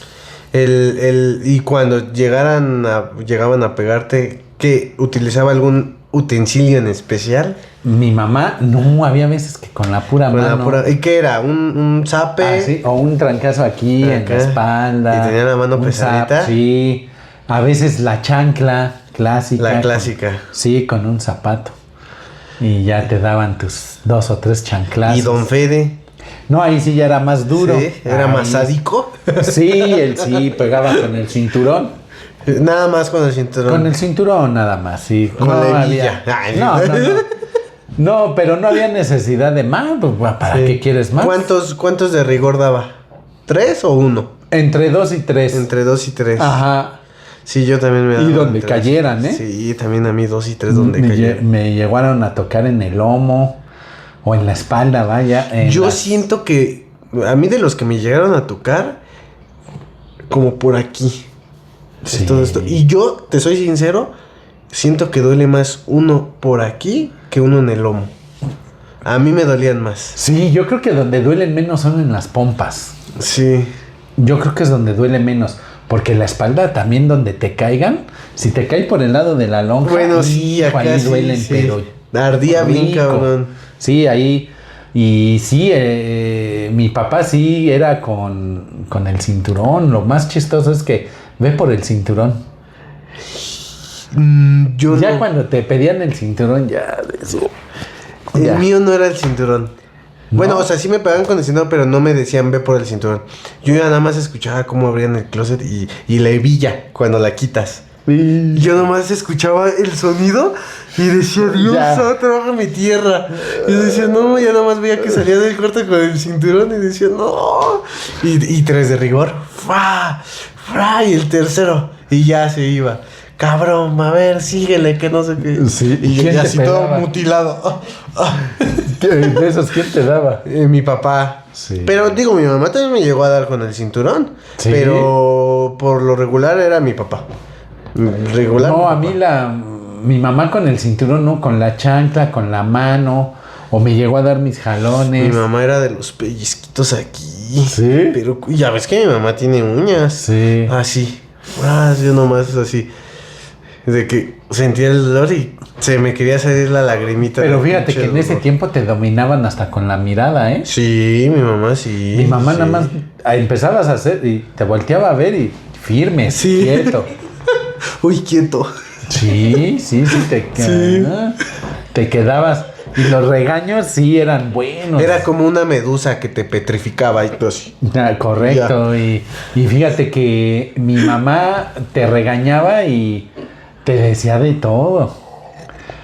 Y cuando llegaban a pegarte, ¿qué? ¿Utilizaba algún utensilio en especial? Mi mamá, no, había veces que con la pura mano. ¿Y qué era? ¿Un zape? Sí, o un trancazo aquí en la espalda. ¿Y tenía la mano pesadita? Sí, a veces la chancla clásica. La clásica. Sí, con un zapato. Y ya te daban tus 2 o 3 chanclazos. ¿Y don Fede? No, ahí sí ya era más duro. ¿Sí? ¿Era más sádico? Sí, él sí pegaba con el cinturón. Nada más con el cinturón. Con el cinturón nada más, sí. Con la hebilla. No. No, pero no había necesidad de más. ¿Para qué quieres más? ¿Cuántos de rigor daba? ¿3 o 1? Entre 2 y 3. Entre 2 y 3. Ajá. Sí, yo también me daba. Y donde cayeran, ¿eh? Sí, también a mí 2 y 3 donde cayeran. Me llegaron a tocar en el lomo o en la espalda, vaya. Yo siento que a mí de los que me llegaron a tocar, como por aquí. Sí. Todo esto. Y yo, te soy sincero, siento que duele más uno por aquí que uno en el lomo. A mí me dolían más. Sí, yo creo que donde duelen menos son en las pompas. Sí. Yo creo que es donde duele menos. Porque la espalda también donde te caigan, si te cae por el lado de la lonja, bueno, sí, acá ahí sí, duelen, sí. pero ardía bien, rico. cabrón. Sí, ahí. Y sí, mi papá sí era con el cinturón. Lo más chistoso es que ve por el cinturón. Yo ya no. cuando te pedían el cinturón, ya de eso. El mío no era el cinturón. Bueno, o sea, sí me pegaban con el cinturón, pero no me decían ve por el cinturón. Yo ya nada más escuchaba cómo abrían el closet y la hebilla cuando la quitas. Y yo nada más escuchaba el sonido y decía, Dios, trabaja mi tierra. Y decía, no, ya nada más veía que salía del corte con el cinturón y decía, no. Y 3 de rigor. ¡Fra! Y el tercero. Y ya se iba. Cabrón, a ver, síguele, que no sé qué. Sí, y así todo mutilado. ¿De esos quién te daba? Mi papá. Sí. Pero digo, mi mamá también me llegó a dar con el cinturón. Sí. Pero por lo regular era mi papá. Regular. No, a mí mi mamá con el cinturón, no, con la chancla, con la mano. O me llegó a dar mis jalones. Mi mamá era de los pellizquitos aquí. Sí. Pero ya ves que mi mamá tiene uñas. Sí. Así. Yo nomás así. De que sentía el dolor y se me quería salir la lagrimita. Pero fíjate que en ese tiempo te dominaban hasta con la mirada, ¿eh? Sí, mi mamá sí. Mi mamá sí. nada más empezabas a hacer y te volteaba a ver y firme, quieto. Uy, quieto. Sí, te quedabas. Y los regaños sí eran buenos. Era como una medusa que te petrificaba y todo así. Correcto. Y fíjate que mi mamá te regañaba y te decía de todo.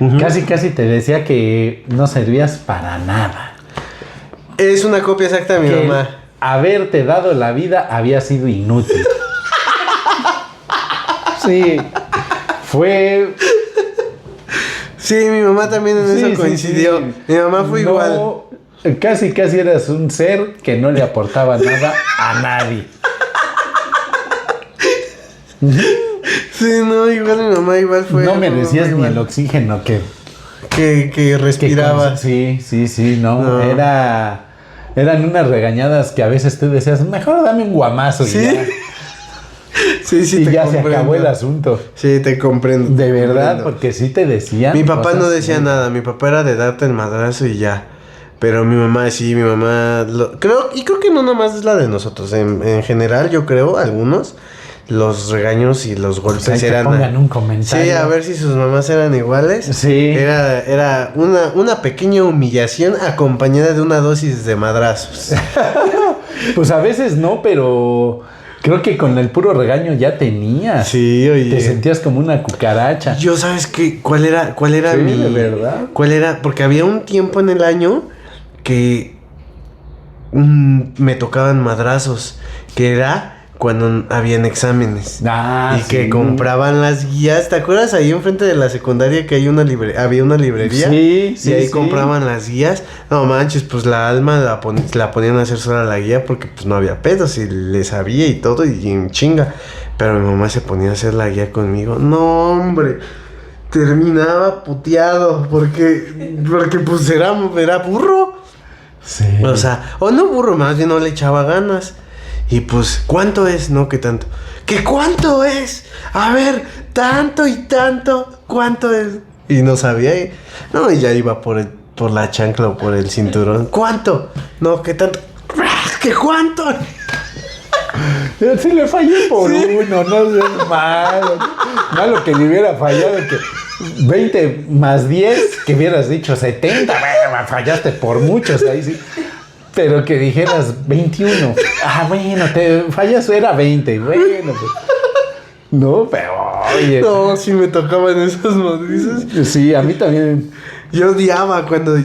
Uh-huh. Casi te decía que no servías para nada. Es una copia exacta de mi mamá. Haberte dado la vida había sido inútil. Sí. Fue... Sí, mi mamá también en eso coincidió. Sí. Mi mamá fue igual. Casi eras un ser que no le aportaba nada a nadie. Sí, no, igual mi mamá igual fue. No merecías ni el oxígeno que respiraba. Sí, no. Eran unas regañadas que a veces tú decías, mejor dame un guamazo. ¿Sí? Y ya. Sí, y ya comprendo. Se acabó el asunto. Sí, te comprendo. De verdad, porque sí te decían. Mi papá no decía nada, mi papá era de darte el madrazo y ya. Pero mi mamá sí, creo que no nada más es la de nosotros. En general, yo creo, algunos los regaños y los golpes Pues que eran... pongan un comentario. Sí, a ver si sus mamás eran iguales. Sí. Era una pequeña humillación acompañada de una dosis de madrazos. Pues a veces no, pero creo que con el puro regaño ya tenías. Sí, oye. Te sentías como una cucaracha. Yo, ¿sabes qué? ¿Cuál era Sí, mi... de verdad. ¿Cuál era? Porque había un tiempo en el año que me tocaban madrazos, que era cuando habían exámenes. Ah, Y que sí. compraban las guías. ¿Te acuerdas ahí enfrente de la secundaria que había una librería? Sí, Y sí, ahí sí. compraban las guías. No manches, pues la alma la ponían a hacer sola la guía porque pues no había pedos y le sabía y todo y en chinga. Pero mi mamá se ponía a hacer la guía conmigo. No, hombre. Terminaba puteado porque pues era burro. Sí. O sea, o no burro, más bien no le echaba ganas. Y pues, ¿cuánto es? No, ¿qué tanto? ¿Qué cuánto es? A ver, tanto y tanto, ¿cuánto es? Y no sabía, y ya iba por la chancla o por el cinturón. ¿Cuánto? No, ¿qué tanto? ¿Qué cuánto? Sí le fallé por uno, no es malo. Malo que le hubiera fallado que 20 más 10, que hubieras dicho 70. Bueno, fallaste por muchos, ahí sí. Pero que dijeras 21. Ah, bueno, te fallas, era 20. Bueno, pues. No, pero oye. No, sí me tocaban esas madrizas. Sí, a mí también. Yo odiaba cuando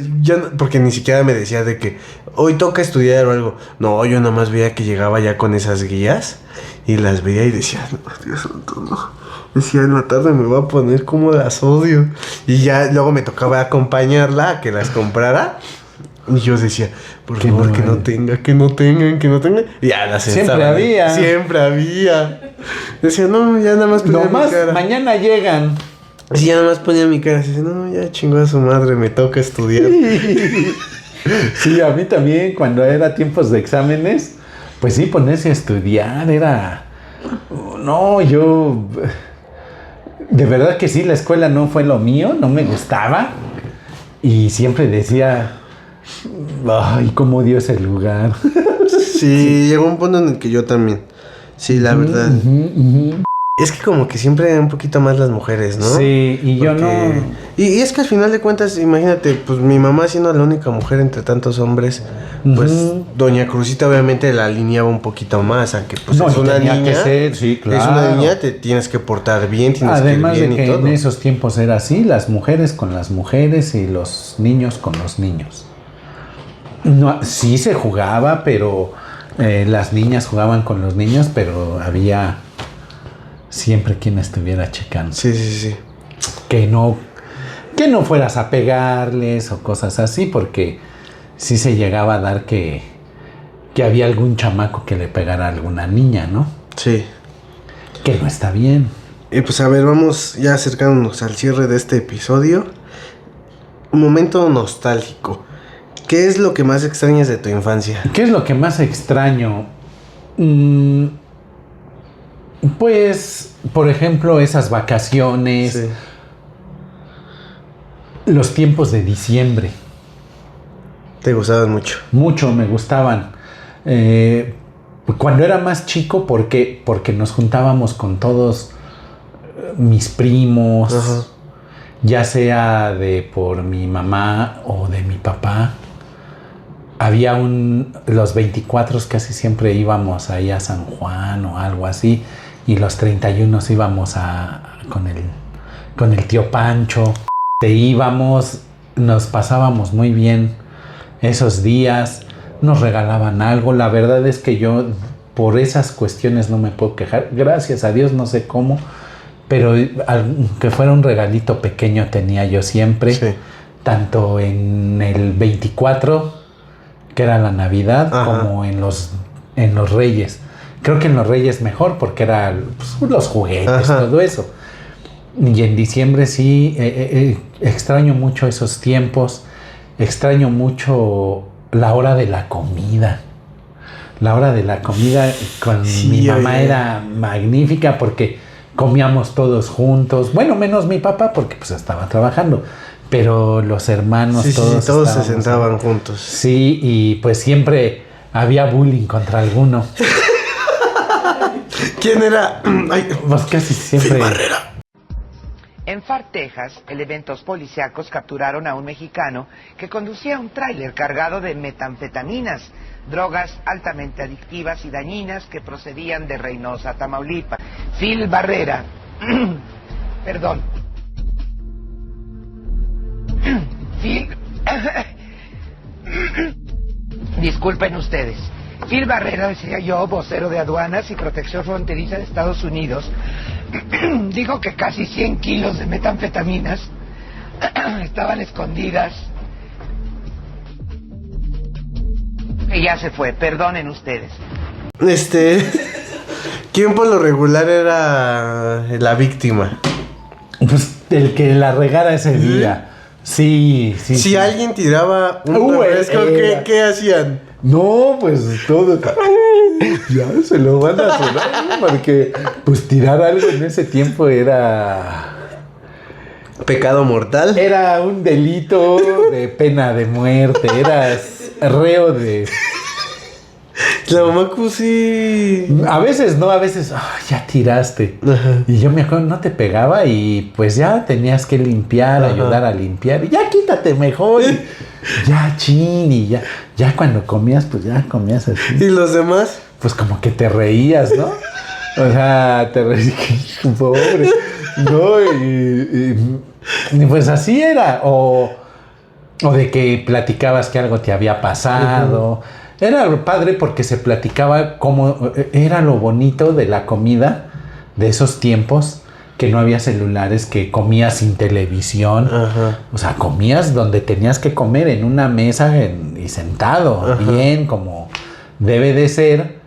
porque ni siquiera me decía de que hoy toca estudiar o algo. No, yo nada más veía que llegaba ya con esas guías y las veía y decía, no, Dios santo, no. Decía, en la tarde me va a poner como las odio. Y ya luego me tocaba acompañarla a que las comprara. Y yo decía, por Que favor, no que no haya. que no tengan. Y ya las Siempre estaban. había. Siempre había. Decía, no, ya nada más ponía mi Nomás cara. mañana llegan. Y ya nada más ponía mi cara. Decía, no, ya chingó a su madre, me toca estudiar. Sí, a mí también, cuando era tiempos de exámenes, pues sí, ponerse a estudiar era... No, yo... De verdad que sí, la escuela no fue lo mío, no me gustaba. Y siempre decía... Ay, cómo odio ese lugar. Sí, llegó un punto en el que yo también. Sí, la verdad. Es que como que siempre un poquito más las mujeres, ¿no? Sí, y yo Porque- no... Y es que al final de cuentas, imagínate, pues mi mamá siendo la única mujer entre tantos hombres, pues Doña Cruzita obviamente la alineaba un poquito más, aunque pues No, es y una tenía niña. que ser, sí, Es una claro. niña, te tienes que portar bien, tienes Además que ir de bien que y todo. en esos tiempos era así, las mujeres con las mujeres y los niños con los niños. No, sí se jugaba, pero las niñas jugaban con los niños, pero había siempre quien estuviera checando. Sí, sí, sí. Que no fueras a pegarles o cosas así, porque sí se llegaba a dar que había algún chamaco que le pegara a alguna niña, ¿no? Sí. Que no está bien. Y pues a ver, vamos ya acercándonos al cierre de este episodio. Un momento nostálgico. ¿Qué es lo que más extrañas de tu infancia? ¿Qué es lo que más extraño? Pues, por ejemplo, esas vacaciones, Sí. los tiempos de diciembre. Te gustaban mucho. Mucho me gustaban. Cuando era más chico, porque nos juntábamos con todos mis primos, Ajá. ya sea de por mi mamá o de mi papá. Había los 24 casi siempre íbamos ahí a San Juan o algo así, y los 31 íbamos con el tío Pancho. Íbamos, nos pasábamos muy bien esos días, nos regalaban algo. La verdad es que yo por esas cuestiones no me puedo quejar, gracias a Dios, no sé cómo, pero aunque fuera un regalito pequeño tenía yo siempre, Sí. tanto en el 24, que era la Navidad, Ajá. como en los Reyes. Creo que en los Reyes mejor, porque eran pues, los juguetes, Ajá. todo eso. Y en diciembre sí, extraño mucho esos tiempos, extraño mucho la hora de la comida. La hora de la comida con Sí, mi mamá oye. era magnífica porque comíamos todos juntos. Bueno, menos mi papá porque pues estaba trabajando, pero los hermanos Sí, sí, todos sí, todos se estábamos sentaban juntos. Sí, y pues siempre había bullying contra alguno. ¿Quién era? Ay, Pues casi siempre. Phil Barrera. En Far, Texas, elementos policíacos capturaron a un mexicano que conducía un tráiler cargado de metanfetaminas, drogas altamente adictivas y dañinas que procedían de Reynosa, Tamaulipas. Phil Barrera, perdón. Phil, disculpen ustedes. Phil Barrera, decía yo, vocero de aduanas y protección fronteriza de Estados Unidos, dijo que casi 100 kilos de metanfetaminas estaban escondidas. Que ya se fue, perdonen ustedes. ¿Quién por lo regular era la víctima? Pues el que la regara ese día. Sí. Si alguien tiraba un refresco, ¿qué hacían? No, pues todo. Ya se lo van a sonar, porque pues tirar algo en ese tiempo era ¿Pecado mortal? Era un delito de pena de muerte. Eras reo de... La mamá sí. A veces no, a veces ya tiraste. Ajá. Y yo me acuerdo, no te pegaba y pues ya tenías que limpiar, ayudar a limpiar. Y ya quítate mejor. Y ya chin, y ya cuando comías, pues ya comías así. ¿Y los demás? Pues como que te reías, ¿no? O sea, te reías, pobre. No, y pues así era. O de que platicabas que algo te había pasado. Era padre porque se platicaba cómo era lo bonito de la comida de esos tiempos, que no había celulares, que comías sin televisión. Ajá. O sea, comías donde tenías que comer, en una mesa y sentado, ajá, bien, como debe de ser.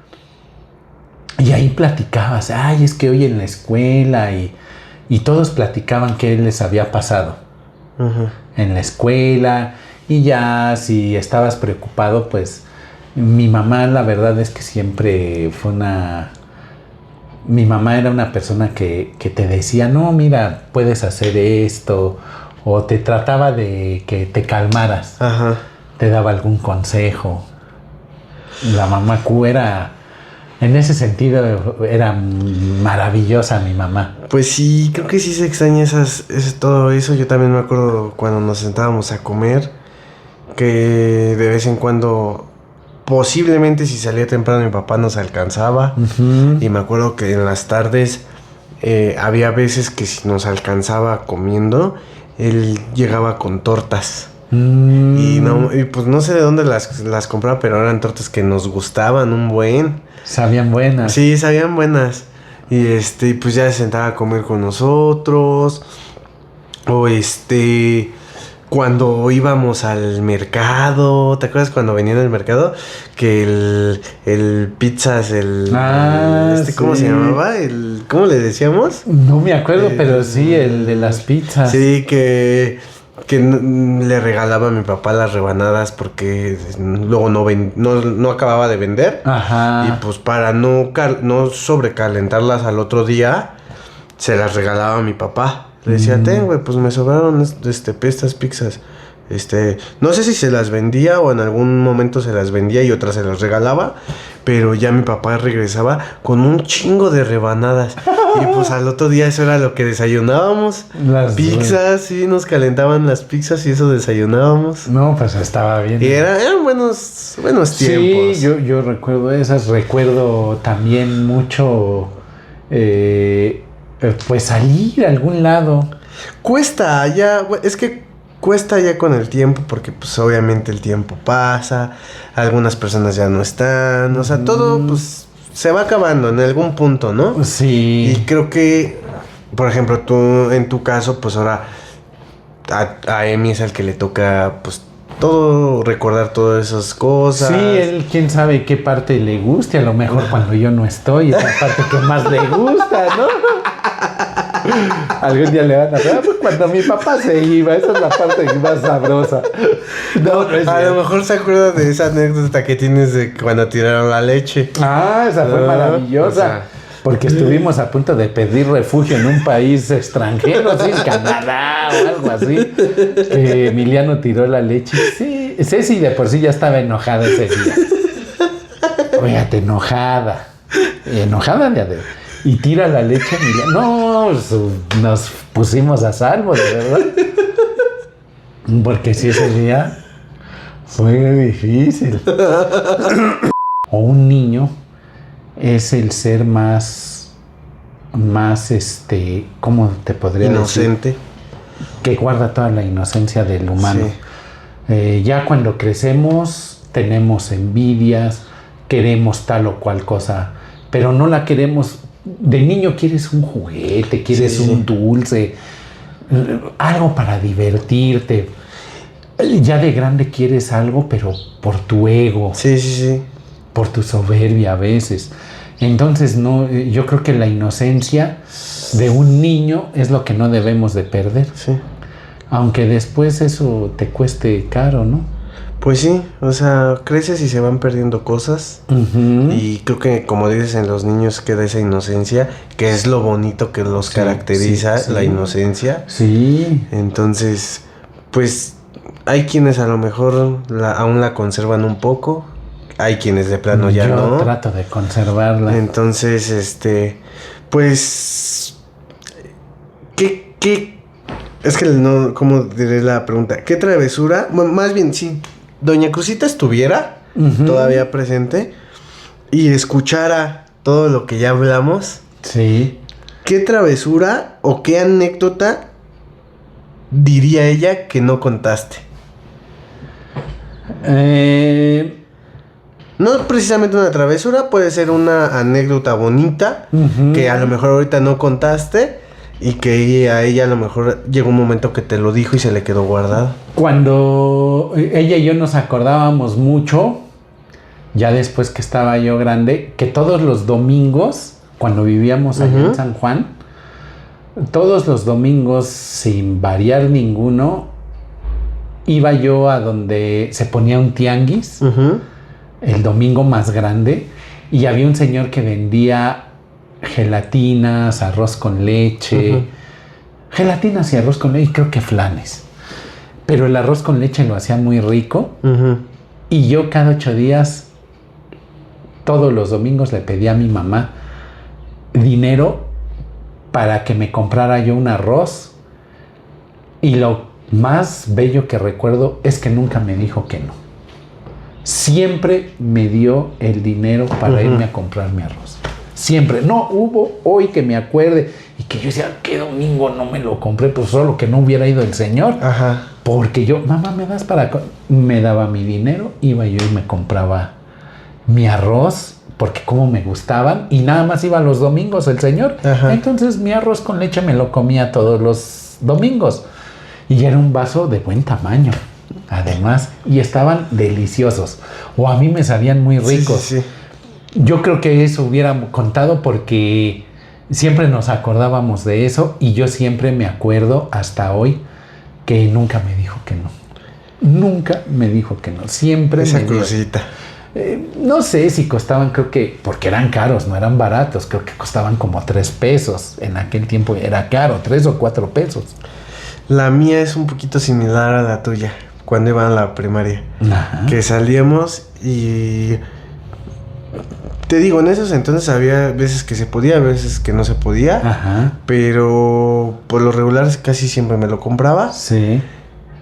Y ahí platicabas, ay, es que hoy en la escuela, y todos platicaban qué les había pasado, ajá, en la escuela. Y ya si estabas preocupado, pues mi mamá, la verdad es que siempre fue mi mamá era una persona que te decía, no, mira, puedes hacer esto, o te trataba de que te calmaras. Ajá. Te daba algún consejo. La mamá Q era, en ese sentido, era maravillosa mi mamá. Pues sí, creo que sí se extraña todo eso. Yo también me acuerdo cuando nos sentábamos a comer, que de vez en cuando... Posiblemente si salía temprano mi papá nos alcanzaba. Uh-huh. Y me acuerdo que en las tardes había veces que si nos alcanzaba comiendo, él llegaba con tortas. Y pues no sé de dónde las compraba, pero eran tortas que nos gustaban un buen. Sabían buenas. Sí, sabían buenas. Y pues ya se sentaba a comer con nosotros. O cuando íbamos al mercado, ¿te acuerdas cuando venían al mercado? Que el pizzas, ¿cómo se llamaba? ¿Cómo le decíamos? No me acuerdo, pero sí, el de las pizzas. Sí, que le regalaba a mi papá las rebanadas porque luego no acababa de vender. Ajá. Y pues para no sobrecalentarlas al otro día, se las regalaba a mi papá. Le decía, güey, pues me sobraron estas pizzas. No sé si se las vendía o en algún momento se las vendía y otras se las regalaba, pero ya mi papá regresaba con un chingo de rebanadas. Y pues al otro día eso era lo que desayunábamos. Las pizzas, sí, nos calentaban las pizzas y eso desayunábamos. No, pues estaba bien. Y eran buenos tiempos. Sí, yo recuerdo esas. Recuerdo también mucho... pues salir a algún lado. Cuesta ya con el tiempo, porque pues obviamente el tiempo pasa, algunas personas ya no están, o sea, todo pues se va acabando en algún punto, ¿no? Sí. Y creo que, por ejemplo, tú, en tu caso, pues ahora a Emi es al que le toca, pues, recordar todas esas cosas. Sí, él quién sabe qué parte le guste, a lo mejor cuando yo no estoy, es la parte que más le gusta, ¿no? Algún día le van a ver, pues cuando mi papá se iba, esa es la parte más sabrosa. No, a lo mejor se acuerda de esa anécdota que tienes de cuando tiraron la leche. Esa fue maravillosa. O sea, porque estuvimos a punto de pedir refugio en un país extranjero, ¿sí? Canadá o algo así. Emiliano tiró la leche. Sí, Ceci de por sí ya estaba enojada ese día. Óigate, enojada. enojada y tira la leche. No, nos pusimos a salvo, de verdad. Porque si ese día fue difícil. O un niño es el ser más, ¿cómo te podría inocente. decir? Que guarda toda la inocencia del humano. Sí. Ya cuando crecemos tenemos envidias, queremos tal o cual cosa, pero no la queremos. De niño quieres un juguete, quieres un dulce, algo para divertirte. Ya de grande quieres algo, pero por tu ego. Sí. Por tu soberbia a veces. Entonces, no, yo creo que la inocencia de un niño es lo que no debemos de perder. Sí. Aunque después eso te cueste caro, ¿no? Pues sí, o sea, creces y se van perdiendo cosas. Uh-huh. Y creo que, como dices, en los niños queda esa inocencia, que es lo bonito que los caracteriza, la inocencia. Sí. Entonces, pues, hay quienes a lo mejor aún la conservan un poco. Hay quienes de plano ya no. Yo trato de conservarla. Entonces, pues, ¿qué? Es que no, ¿cómo diré la pregunta? ¿Qué travesura? Bueno, más bien, si Doña Crucita estuviera todavía presente y escuchara todo lo que ya hablamos. Sí. ¿Qué travesura o qué anécdota diría ella que no contaste? No precisamente una travesura, puede ser una anécdota bonita que a lo mejor ahorita no contaste y que a ella a lo mejor llegó un momento que te lo dijo y se le quedó guardado. Cuando ella y yo nos acordábamos mucho, ya después que estaba yo grande, que todos los domingos, cuando vivíamos allá en San Juan, todos los domingos, sin variar ninguno, iba yo a donde se ponía un tianguis, el domingo más grande, y había un señor que vendía gelatinas, arroz con leche, gelatinas y arroz con leche, y creo que flanes. Pero el arroz con leche lo hacía muy rico, y yo cada 8 días, todos los domingos, le pedía a mi mamá dinero para que me comprara yo un arroz, y lo más bello que recuerdo es que nunca me dijo que no. Siempre me dio el dinero para irme a comprar mi arroz. Siempre. No hubo hoy que me acuerde y que yo decía, ¿qué domingo no me lo compré? Pues solo que no hubiera ido el señor. Porque yo, mamá, ¿me das para...? Me daba mi dinero, iba yo y me compraba mi arroz, porque como me gustaban, y nada más iba los domingos el señor. Entonces mi arroz con leche me lo comía todos los domingos. Y era un vaso de buen tamaño, además, y estaban deliciosos. O a mí me sabían muy ricos. Sí. Yo creo que eso hubiera contado porque siempre nos acordábamos de eso, y yo siempre me acuerdo hasta hoy que nunca me dijo que no. Nunca me dijo que no. Siempre esa me crucita. No sé si costaban, creo que, porque eran caros, no eran baratos, creo que costaban como 3 pesos. En aquel tiempo era caro, 3 o 4 pesos. La mía es un poquito similar a la tuya, cuando iba a la primaria. Que salíamos y... Te digo, en esos entonces había veces que se podía, veces que no se podía. Pero por lo regular casi siempre me lo compraba. Sí.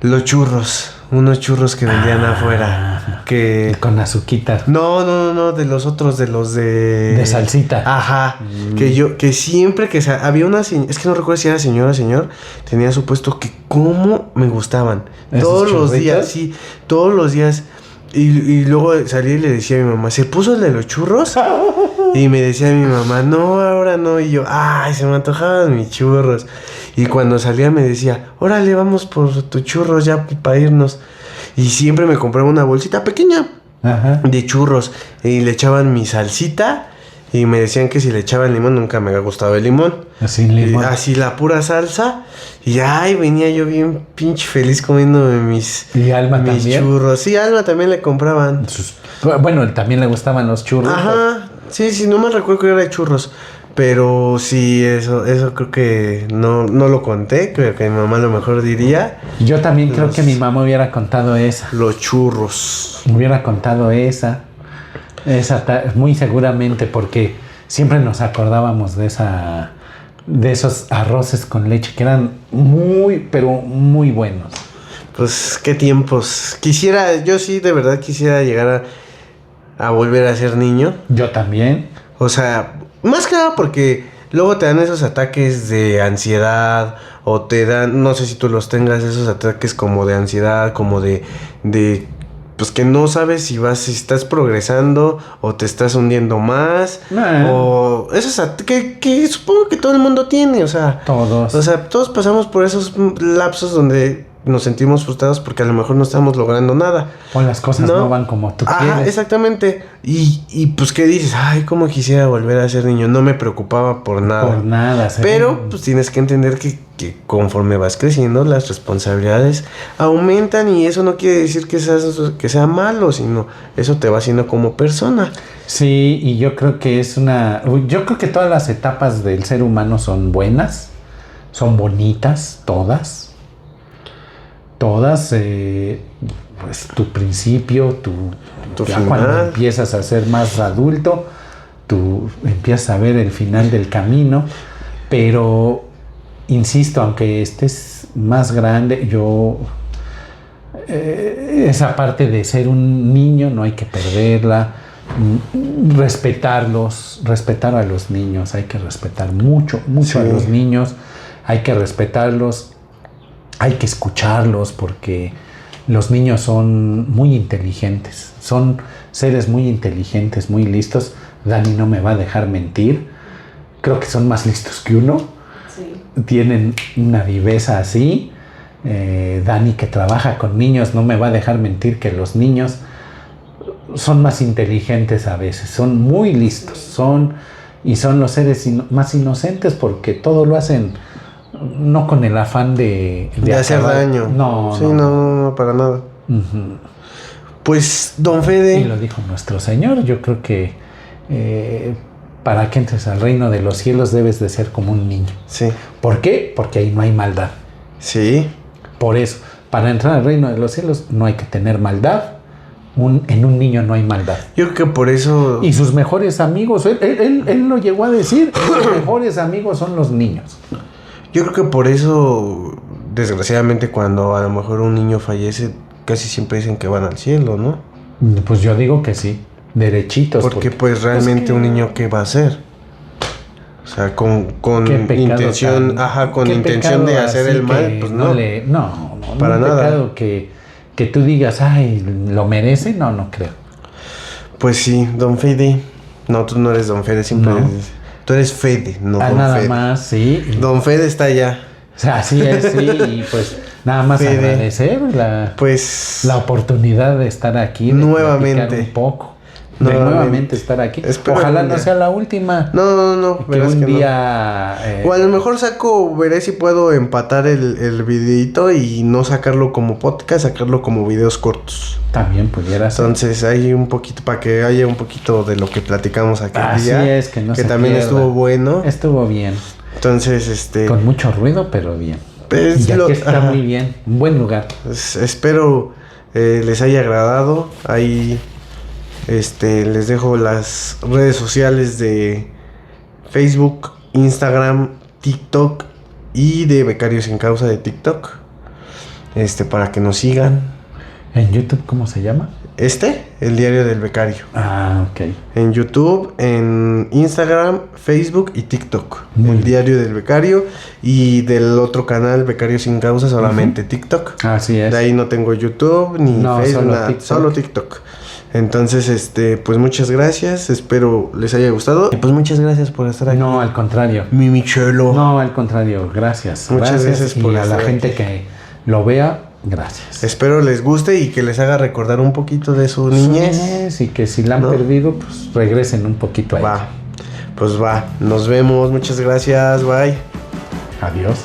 Los churros, unos churros que vendían afuera. Que... Con azuquita. No, de los otros, de los de... De salsita. Que siempre que había una... Es que no recuerdo si era señora o señor. Tenía su puesto que cómo me gustaban. Todos los días, sí. Todos los días. Y luego salí y le decía a mi mamá, ¿se puso el de los churros? Y me decía mi mamá, no, ahora no. Y yo, ay, se me antojaban mis churros. Y cuando salía me decía, órale, vamos por tus churros ya para irnos. Y siempre me compraba una bolsita pequeña de churros. Y le echaban mi salsita. Y me decían que si le echaban limón, nunca me había gustado el limón. Sin limón. Así la pura salsa. Y ay, venía yo bien pinche feliz comiéndome mis churros. Sí, a Alma también le compraban. Bueno, también le gustaban los churros. Sí, no me recuerdo que era de churros. Pero sí, eso creo que no lo conté. Creo que mi mamá a lo mejor diría. Yo también creo que mi mamá hubiera contado esa. Los churros. Hubiera contado esa muy seguramente, porque siempre nos acordábamos de esos arroces con leche que eran muy, pero muy buenos. Pues qué tiempos. Yo sí de verdad quisiera llegar a volver a ser niño. Yo también. O sea, más que nada porque luego te dan esos ataques de ansiedad o te dan, no sé si tú los tengas, esos ataques como de ansiedad, como de pues que no sabes si estás progresando o te estás hundiendo más. O esos que supongo que todo el mundo tiene, o sea. Todos. O sea, todos pasamos por esos lapsos donde nos sentimos frustrados porque a lo mejor no estamos logrando nada. O las cosas no van como tú quieres. Exactamente. Y pues ¿qué dices? Ay, cómo quisiera volver a ser niño. No me preocupaba por nada. Por nada. Pero pues tienes que entender que conforme vas creciendo las responsabilidades aumentan y eso no quiere decir que sea malo, sino eso te va haciendo como persona. Sí, y yo creo que yo creo que todas las etapas del ser humano son buenas, son bonitas, todas, pues tu principio, ya final. Cuando empiezas a ser más adulto, tú empiezas a ver el final del camino, pero insisto, aunque estés más grande, esa parte de ser un niño no hay que perderla. Respetar a los niños, hay que respetar mucho sí. A los niños, hay que respetarlos. Hay que escucharlos porque los niños son muy inteligentes, son seres muy inteligentes, muy listos. Dani no me va a dejar mentir, creo que son más listos que uno, sí. Tienen una viveza así. Dani, que trabaja con niños, no me va a dejar mentir que los niños son más inteligentes a veces, son muy listos, son los seres más inocentes porque todo lo hacen no con el afán de hacer daño. No, sí, no, para nada. Uh-huh. Pues, don Fede. Y lo dijo nuestro Señor, yo creo que para que entres al reino de los cielos debes de ser como un niño. Sí. ¿Por qué? Porque ahí no hay maldad. Sí. Por eso, para entrar al reino de los cielos no hay que tener maldad. En un niño no hay maldad. Yo creo que por eso... Y sus mejores amigos, él lo llegó a decir, sus mejores amigos son los niños. Yo creo que por eso, desgraciadamente, cuando a lo mejor un niño fallece, casi siempre dicen que van al cielo, ¿no? Pues yo digo que sí, derechitos. Porque pues realmente un niño, ¿qué va a hacer? O sea, con intención, con intención de hacer el mal, pues no. No, para nada. Pecado que tú digas, ay, ¿lo merece? No creo. Pues sí, don Fede. No, tú no eres don Fede, siempre eres... Tú eres Fede, no don nada Fede. Más, sí. Don Fede está allá. O sea, así es, sí. Y pues nada más Fede, agradecer la oportunidad de estar aquí. De nuevamente. Un poco. Nuevamente estar aquí. Ojalá no sea la última. No. Que un día... o a lo mejor veré si puedo empatar el videito y no sacarlo como podcast, sacarlo como videos cortos. También pudiera ser. Entonces hay un poquito, para que haya un poquito de lo que platicamos aquel día. Así es, que no se también pierda. Estuvo bueno. Estuvo bien. Entonces, con mucho ruido, pero bien. Pues, y aquí está muy bien. Un buen lugar. Pues, espero les haya agradado. Ahí... les dejo las redes sociales de Facebook, Instagram, TikTok y de Becarios sin Causa de TikTok. Para que nos sigan. ¿En YouTube cómo se llama? El Diario del Becario. Ah, ok. En YouTube, en Instagram, Facebook y TikTok. El Diario del Becario. Y del otro canal, Becarios sin Causa, solamente TikTok. Así es. De ahí no tengo YouTube ni Facebook, nada, solo TikTok. Entonces, pues muchas gracias, espero les haya gustado. Y pues muchas gracias por estar aquí. No, al contrario. Mi Michelo. No, al contrario, gracias. Muchas gracias por estar aquí. Y a la gente que lo vea, gracias. Espero les guste y que les haga recordar un poquito de su niñez. Y que si la han perdido, pues regresen un poquito a ella. Pues va, nos vemos, muchas gracias, bye. Adiós.